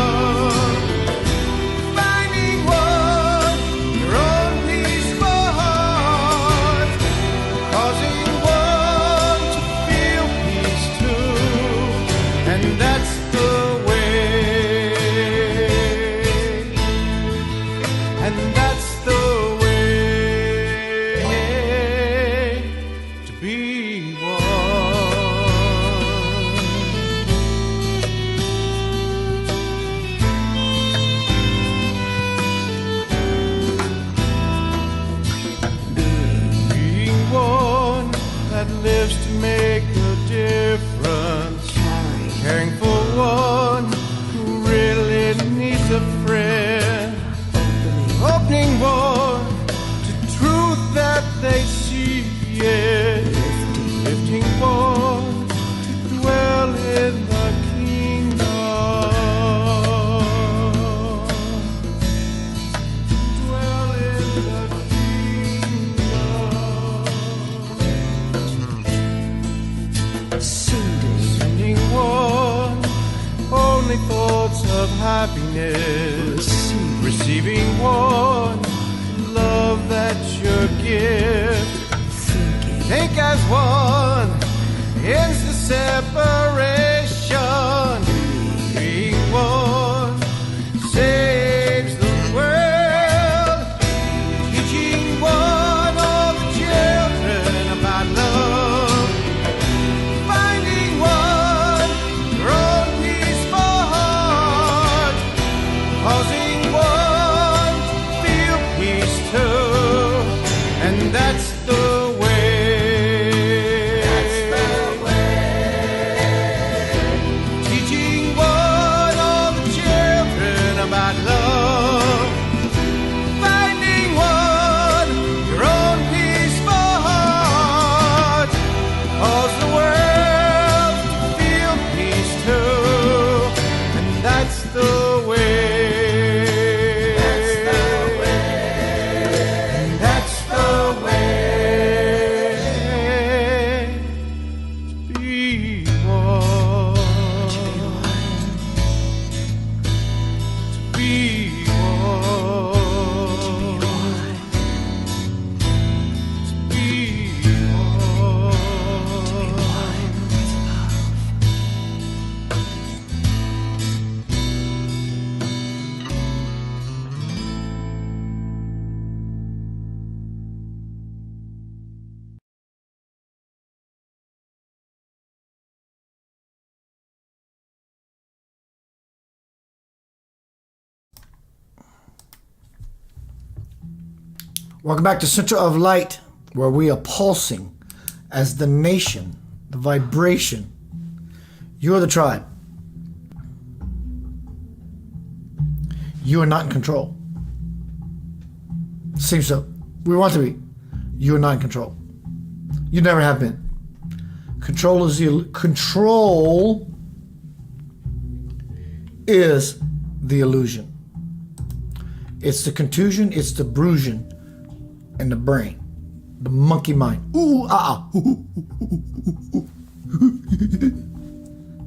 Lives to make a difference, caring for one who really needs a friend, opening one to truth that they see, lifting one to dwell in the kingdom, dwell in the sending one only thoughts of happiness, receiving one love that's your gift. Think as one ends the separation. Being one saves the world. Teaching one of the children about love. Finding one your own peaceful heart. Causing one to feel peace too. And that's the way. Teaching one of the children about love. Finding one your own peaceful heart. Cause the world to feel peace too. And that's the way. That's the way. To be one. To be one. To be Welcome back to Center of Light, where we are pulsing as the nation, the vibration. You are the tribe. You are not in control. Seems so. We want to be. You are not in control. You never have been. Control is the illusion. It's the contusion, it's the brusion in the brain, the monkey mind. Ooh, ah, ah.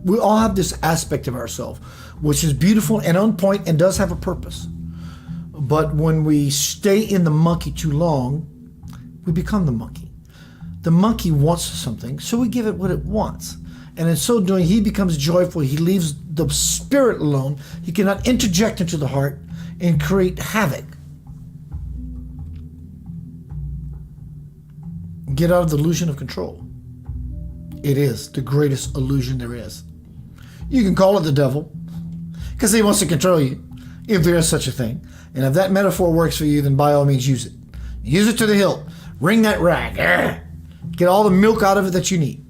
We all have this aspect of ourselves, which is beautiful and on point and does have a purpose. But when we stay in the monkey too long, we become the monkey. The monkey wants something, so we give it what it wants. And in so doing, he becomes joyful. He leaves the spirit alone. He cannot interject into the heart and create havoc. Get out of the illusion of control. It is the greatest illusion there is. You can call it the devil, because he wants to control you, if there is such a thing. And if that metaphor works for you, then by all means use it. Use it to the hilt. Wring that rag. Get all the milk out of it that you need.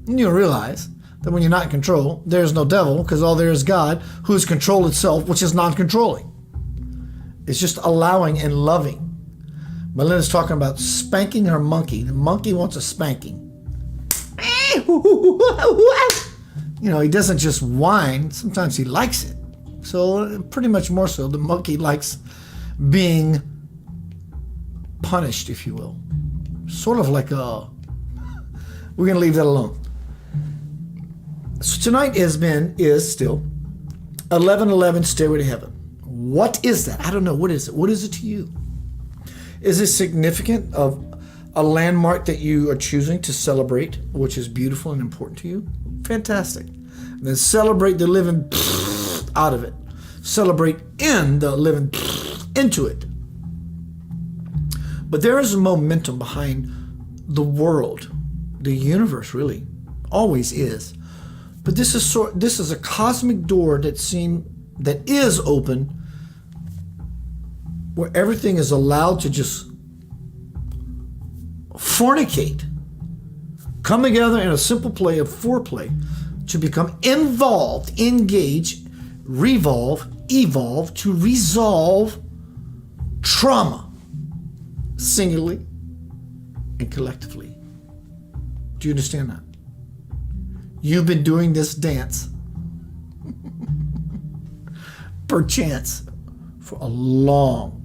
And you'll realize that when you're not in control, there's no devil, because all there is God, who is control itself, which is non-controlling. It's just allowing and loving. Melinda's talking about spanking her monkey. The monkey wants a spanking. You know, he doesn't just whine. Sometimes he likes it. So pretty much more so, the monkey likes being punished, if you will. Sort of like a... We're going to leave that alone. So tonight is still 11:11 Stairway to Heaven. What is that? I don't know. What is it? What is it to you? Is it significant of a landmark that you are choosing to celebrate, which is beautiful and important to you? Fantastic. And then celebrate the living out of it. Celebrate in the living into it. But there is a momentum behind the world, the universe really, always is. But this is a cosmic door that is open, where everything is allowed to just fornicate, come together in a simple play of foreplay to become involved, engage, revolve, evolve, to resolve trauma, singularly and collectively. Do you understand that? You've been doing this dance, perchance, for a long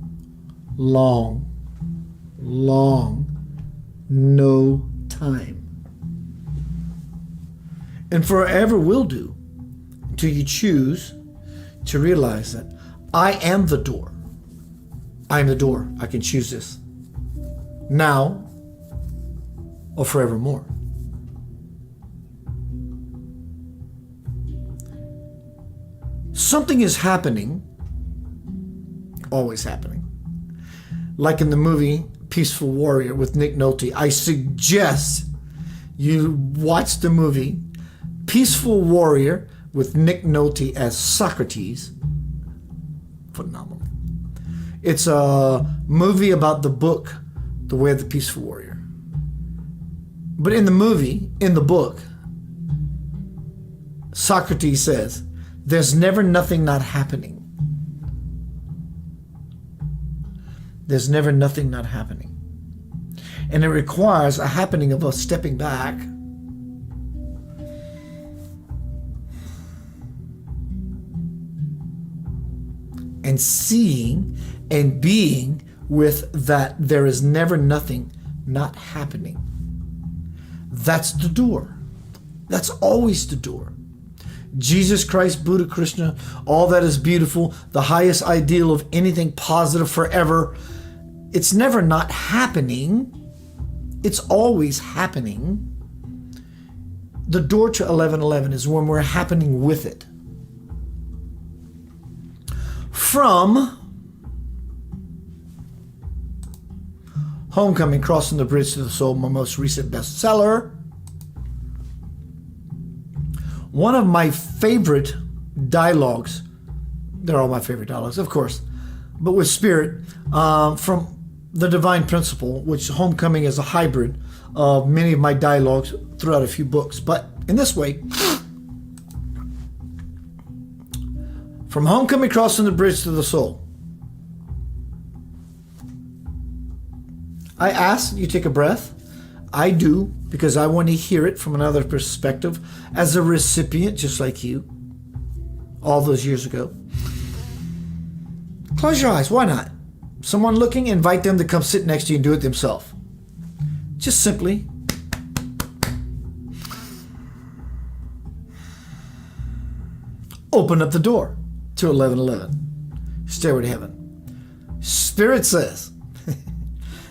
no time. And forever will do until you choose to realize that I am the door. I am the door. I can choose this now or forevermore. something is happening, always happening. Like in the movie Peaceful Warrior with Nick Nolte, I suggest you watch the movie Peaceful Warrior with Nick Nolte as Socrates. Phenomenal. It's a movie about the book, The Way of the Peaceful Warrior. But in the movie, in the book, Socrates says, there's never nothing not happening. There's never nothing not happening. And it requires a happening of us stepping back and seeing and being with that there is never nothing not happening. That's the door. That's always the door. Jesus Christ, Buddha, Krishna, all that is beautiful, the highest ideal of anything positive forever. It's never not happening. It's always happening. The door to 1111 is when we're happening with it. From Homecoming, Crossing the Bridge to the Soul, my most recent bestseller. One of my favorite dialogues, they're all my favorite dialogues, of course, but with Spirit, from The Divine Principle, which Homecoming is a hybrid of many of my dialogues throughout a few books. But in this way, from Homecoming, Crossing the Bridge to the Soul, I ask you take a breath. I do, because I want to hear it from another perspective as a recipient, just like you, all those years ago. Close your eyes. Why not? Someone looking, invite them to come sit next to you and do it themselves. Just simply. Open up the door to 1111. Stairway to Heaven. Spirit says,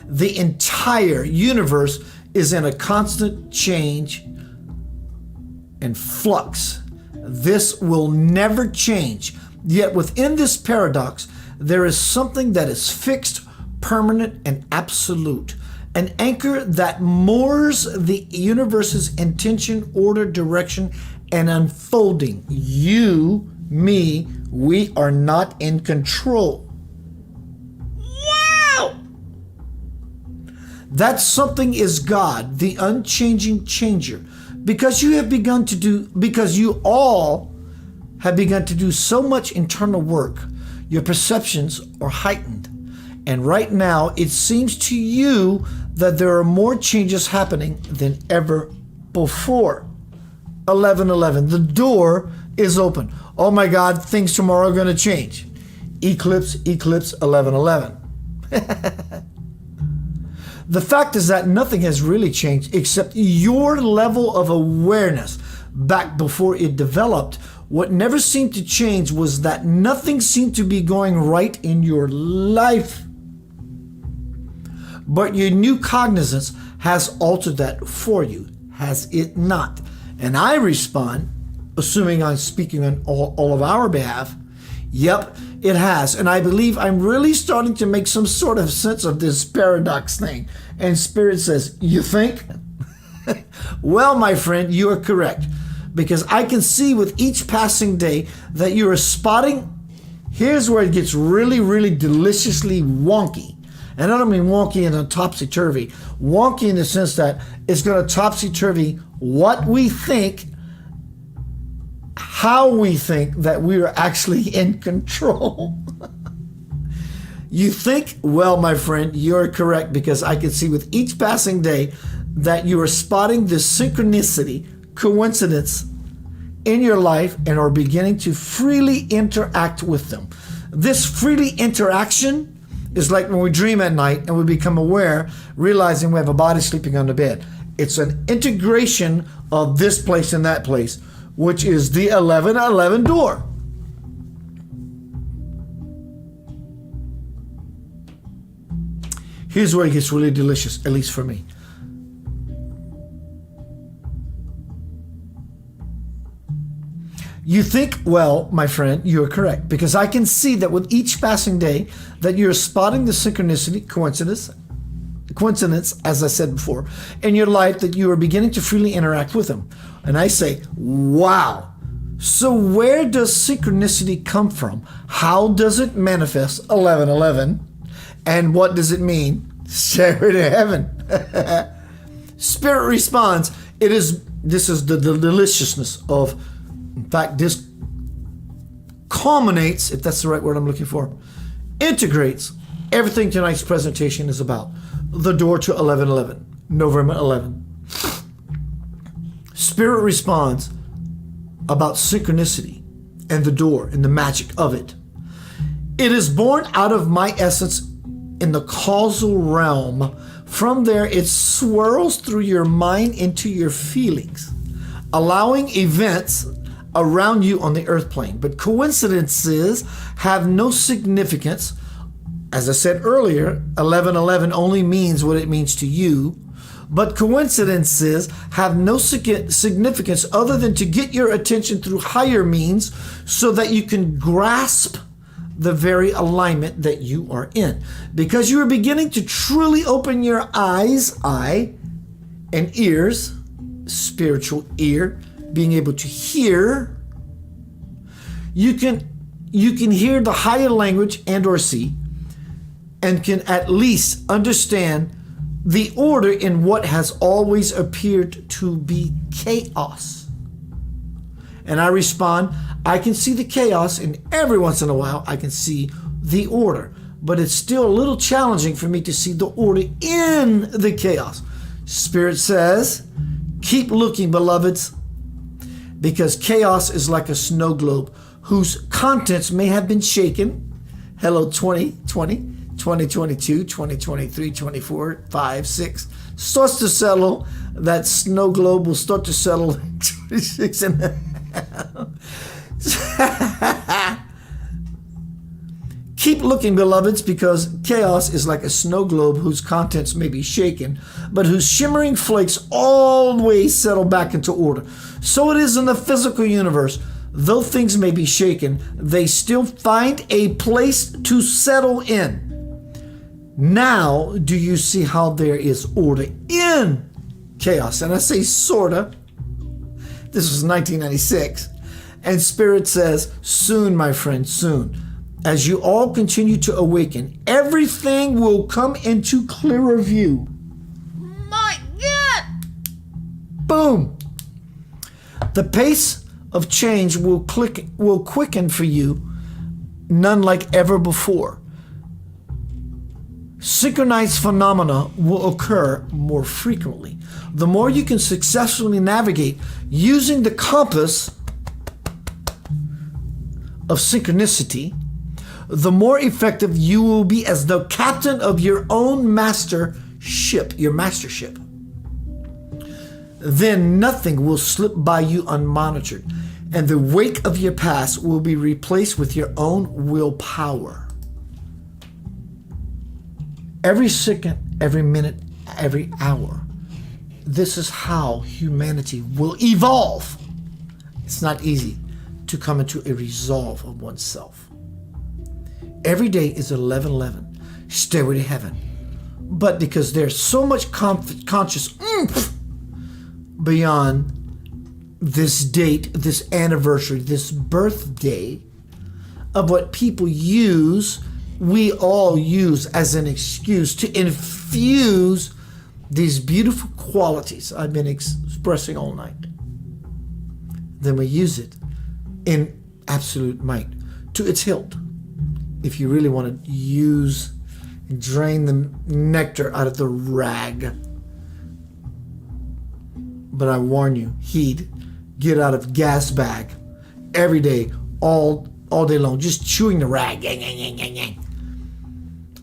the entire universe is in a constant change and flux. This will never change. Yet within this paradox, there is something that is fixed, permanent, and absolute. An anchor that moors the universe's intention, order, direction, and unfolding. You, me, we are not in control. Wow! That something is God, the unchanging changer. Because you all have begun to do so much internal work, your perceptions are heightened. And right now, it seems to you that there are more changes happening than ever before. 1111, the door is open. Oh my God, things tomorrow are going to change. Eclipse, 1111. The fact is that nothing has really changed except your level of awareness. Back before it developed, what never seemed to change was that nothing seemed to be going right in your life. But your new cognizance has altered that for you, has it not? And I respond, assuming I'm speaking on all of our behalf, yep, it has. And I believe I'm really starting to make some sort of sense of this paradox thing. And Spirit says, you think? Well, my friend, you are correct. Because I can see with each passing day that you are spotting. Here's where it gets really, really deliciously wonky. And I don't mean wonky in a topsy-turvy. Wonky in the sense that it's going to topsy-turvy what we think, how we think that we are actually in control. You think, well, my friend, you're correct, because I can see with each passing day that you are spotting this synchronicity, coincidence in your life and are beginning to freely interact with them. This freely interaction is like when we dream at night and we become aware, realizing we have a body sleeping on the bed. It's an integration of this place and that place, which is the 1111 door. Here's where it gets really delicious, at least for me. You think, well, my friend, you are correct, because I can see that with each passing day that you're spotting the synchronicity, coincidence, as I said before, in your life, that you are beginning to freely interact with them. And I say, wow. So where does synchronicity come from? How does it manifest? 1111. And what does it mean? Stairway to Heaven. Spirit responds. This is the deliciousness of, in fact, this culminates, if that's the right word I'm looking for, integrates everything tonight's presentation is about. The door to 1111, November 11. Spirit responds about synchronicity and the door and the magic of it. It is born out of my essence in the causal realm. From there, it swirls through your mind into your feelings, allowing events around you on the earth plane. But coincidences have no significance. As I said earlier, 1111 only means what it means to you. But coincidences have no significance other than to get your attention through higher means so that you can grasp the very alignment that you are in. Because you are beginning to truly open your eyes, eye, and ears, spiritual ear, being able to hear. You can hear the higher language and or see, and can at least understand the order in what has always appeared to be chaos. And I respond, I can see the chaos, and every once in a while I can see the order. But it's still a little challenging for me to see the order in the chaos. Spirit says, keep looking, beloveds, because chaos is like a snow globe whose contents may have been shaken. Hello, 2020, 2022, 2023, 24, 5, 6. Starts to settle. That snow globe will start to settle 26 and a half. Keep looking, beloveds, because chaos is like a snow globe whose contents may be shaken, but whose shimmering flakes always settle back into order. So it is in the physical universe. Though things may be shaken, they still find a place to settle in. Now, do you see how there is order in chaos? And I say sorta. This was 1996. And Spirit says, soon, my friend, soon. As you all continue to awaken, everything will come into clearer view. My God! Boom! The pace of change will quicken for you, none like ever before. Synchronized phenomena will occur more frequently. The more you can successfully navigate using the compass of synchronicity, the more effective you will be as the captain of your own master ship, your mastership. Then nothing will slip by you unmonitored, and the wake of your past will be replaced with your own willpower. Every second, every minute, every hour, this is how humanity will evolve. It's not easy to come into a resolve of oneself. Every day is 11:11, Stairway to Heaven. But because there's so much conscious oomph beyond this date, this anniversary, this birthday of what people use, we all use as an excuse to infuse these beautiful qualities I've been expressing all night. Then we use it in absolute might to its hilt. If you really want to use and drain the nectar out of the rag. But I warn you, heed, get out of gas bag every day, all day long, just chewing the rag. Yang, yang, yang, yang, yang.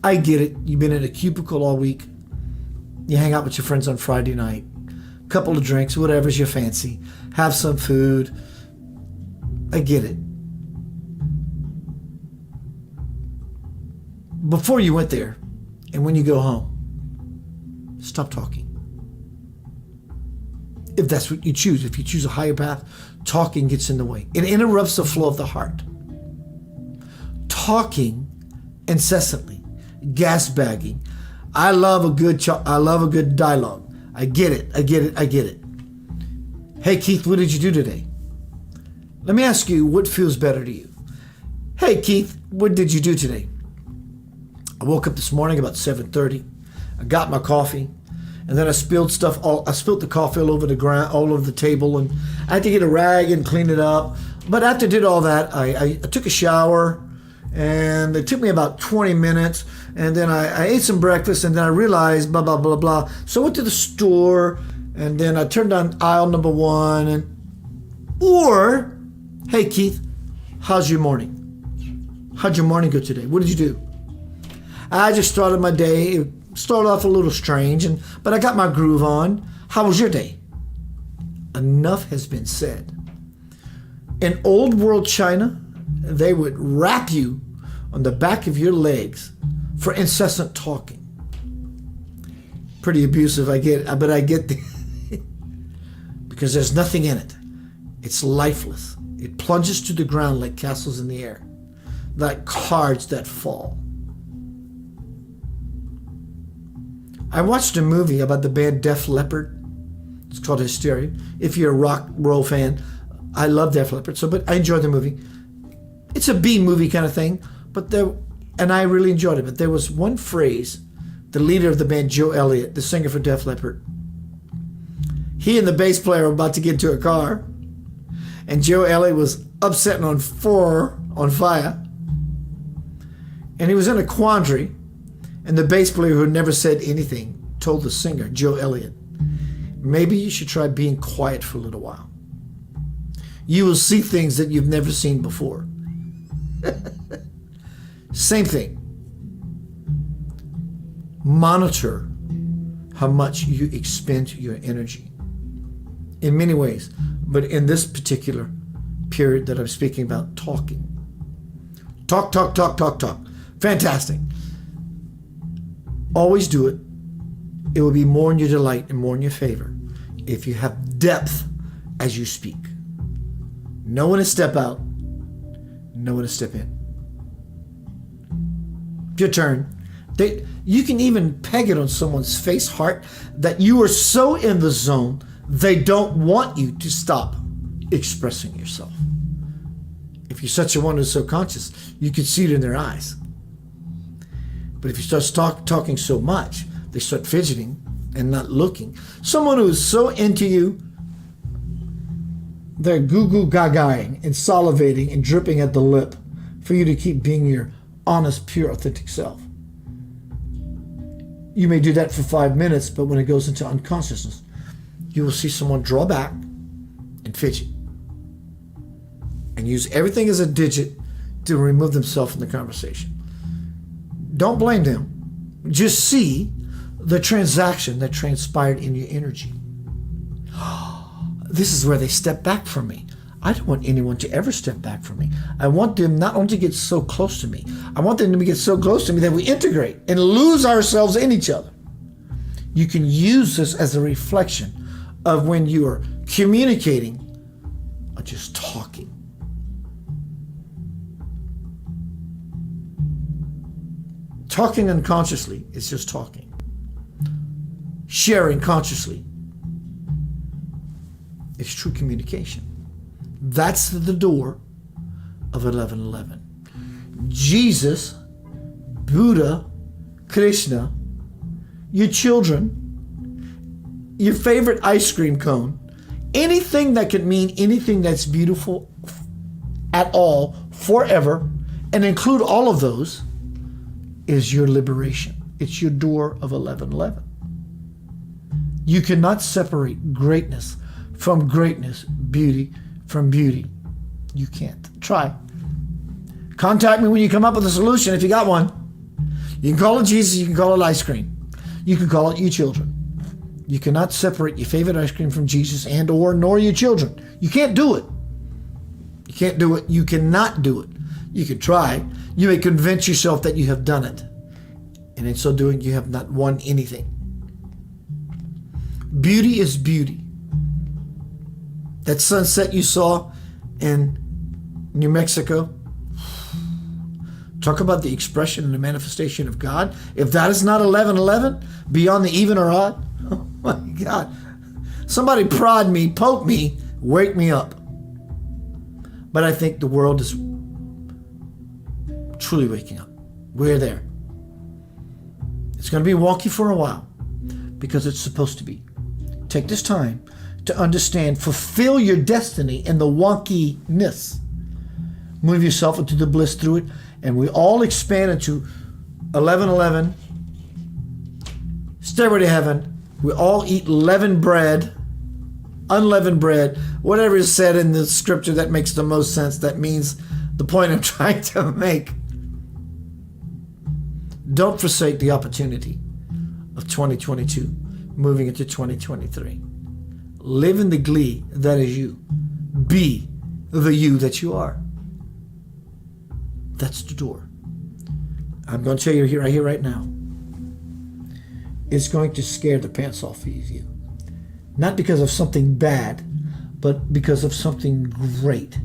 I get it. You've been in a cubicle all week. You hang out with your friends on Friday night. Couple of drinks, whatever's your fancy. Have some food. I get it. Before you went there, and when you go home, stop talking. if that's what you choose. If you choose a higher path, talking gets in the way. It interrupts the flow of the heart. Talking incessantly, gas bagging. I love a good dialogue. I get it. Hey, Keith, what did you do today? Let me ask you, what feels better to you? Hey, Keith, what did you do today? I woke up this morning about 7:30. I got my coffee, and then I spilled the coffee all over the ground, all over the table, and I had to get a rag and clean it up. But after I did all that, I took a shower, and it took me about 20 minutes, and then I ate some breakfast, and then I realized blah, blah, blah, blah. So I went to the store, and then I turned on aisle number 1, or, hey, Keith, how's your morning? How'd your morning go today? What did you do? I just started my day. It started off a little strange, but I got my groove on. How was your day? Enough has been said. In old world China, they would rap you on the back of your legs for incessant talking. Pretty abusive, I get it, but I get the because there's nothing in it. It's lifeless. It plunges to the ground like castles in the air, like cards that fall. I watched a movie about the band Def Leppard. It's called Hysteria. If you're a rock roll fan, I love Def Leppard, but I enjoyed the movie. It's a B movie kind of thing, and I really enjoyed it. But there was one phrase, the leader of the band, Joe Elliott, the singer for Def Leppard, he and the bass player were about to get into a car, and Joe Elliott was upset and on fire, and he was in a quandary, and the bass player, who had never said anything, told the singer, Joe Elliott, maybe you should try being quiet for a little while. You will see things that you've never seen before. Same thing. Monitor how much you expend your energy in many ways, but in this particular period that I'm speaking about, talking. Talk. Fantastic. Always do it. It will be more in your delight and more in your favor if you have depth as you speak. Know when to step out, know when to step in. Your turn. You can even peg it on someone's face, heart, that you are so in the zone, they don't want you to stop expressing yourself. If you're such a one who's so conscious, you can see it in their eyes. But if you start talking so much, they start fidgeting and not looking. Someone who is so into you, they're goo-goo gagaing and salivating and dripping at the lip for you to keep being your honest, pure, authentic self. You may do that for 5 minutes, but when it goes into unconsciousness, you will see someone draw back and fidget and use everything as a digit to remove themselves from the conversation. Don't blame them. Just see the transaction that transpired in your energy. This is where they step back from me. I don't want anyone to ever step back from me. I want them not only to get so close to me, I want them to get so close to me that we integrate and lose ourselves in each other. You can use this as a reflection of when you are communicating or just talking. Talking unconsciously is just talking. Sharing consciously is true communication. That's the door of 1111. Jesus, Buddha, Krishna, your children, your favorite ice cream cone, anything that could mean anything that's beautiful at all, forever, and include all of those, is your liberation. It's your door of 1111. You cannot separate greatness from greatness, beauty from beauty. You can't. Try. Contact me when you come up with a solution if you got one. You can call it Jesus, you can call it ice cream. You can call it you children. You cannot separate your favorite ice cream from Jesus and or nor your children. You can't do it. You can't do it. You cannot do it. You can try. You may convince yourself that you have done it. And in so doing, you have not won anything. Beauty is beauty. That sunset you saw in New Mexico. Talk about the expression and the manifestation of God. If that is not 11:11, beyond the even or odd, oh my God. Somebody prod me, poke me, wake me up. But I think the world is truly waking up. We're there. It's going to be wonky for a while because it's supposed to be. Take this time to understand, fulfill your destiny in the wonkiness. Move yourself into the bliss through it. And we all expand into 11:11, Stairway to Heaven. We all eat leavened bread, unleavened bread, whatever is said in the scripture that makes the most sense. That means the point I'm trying to make. Don't forsake the opportunity of 2022, moving into 2023. Live in the glee that is you. Be the you that you are. That's the door. I'm going to tell you right here, right now. It's going to scare the pants off of you. Not because of something bad, but because of something great.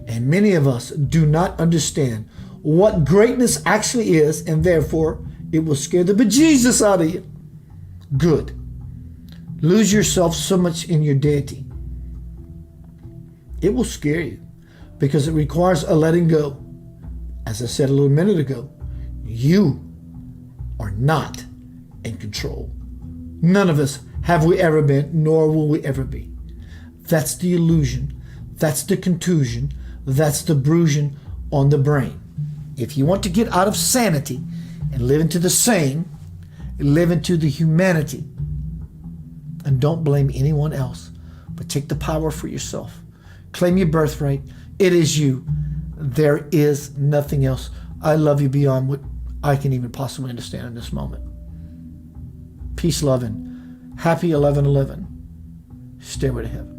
And many of us do not understand what greatness actually is, and therefore it will scare the bejesus out of you. Good. Lose yourself so much in your deity. It will scare you because it requires a letting go. As I said a little minute ago, you are not in control. None of us have we ever been, nor will we ever be. That's the illusion. That's the contusion. That's the bruising on the brain. If you want to get out of sanity and live into the same, live into the humanity, and don't blame anyone else, but take the power for yourself. Claim your birthright. It is you. There is nothing else. I love you beyond what I can even possibly understand in this moment. Peace, love, and happy 11:11. Stairway to Heaven.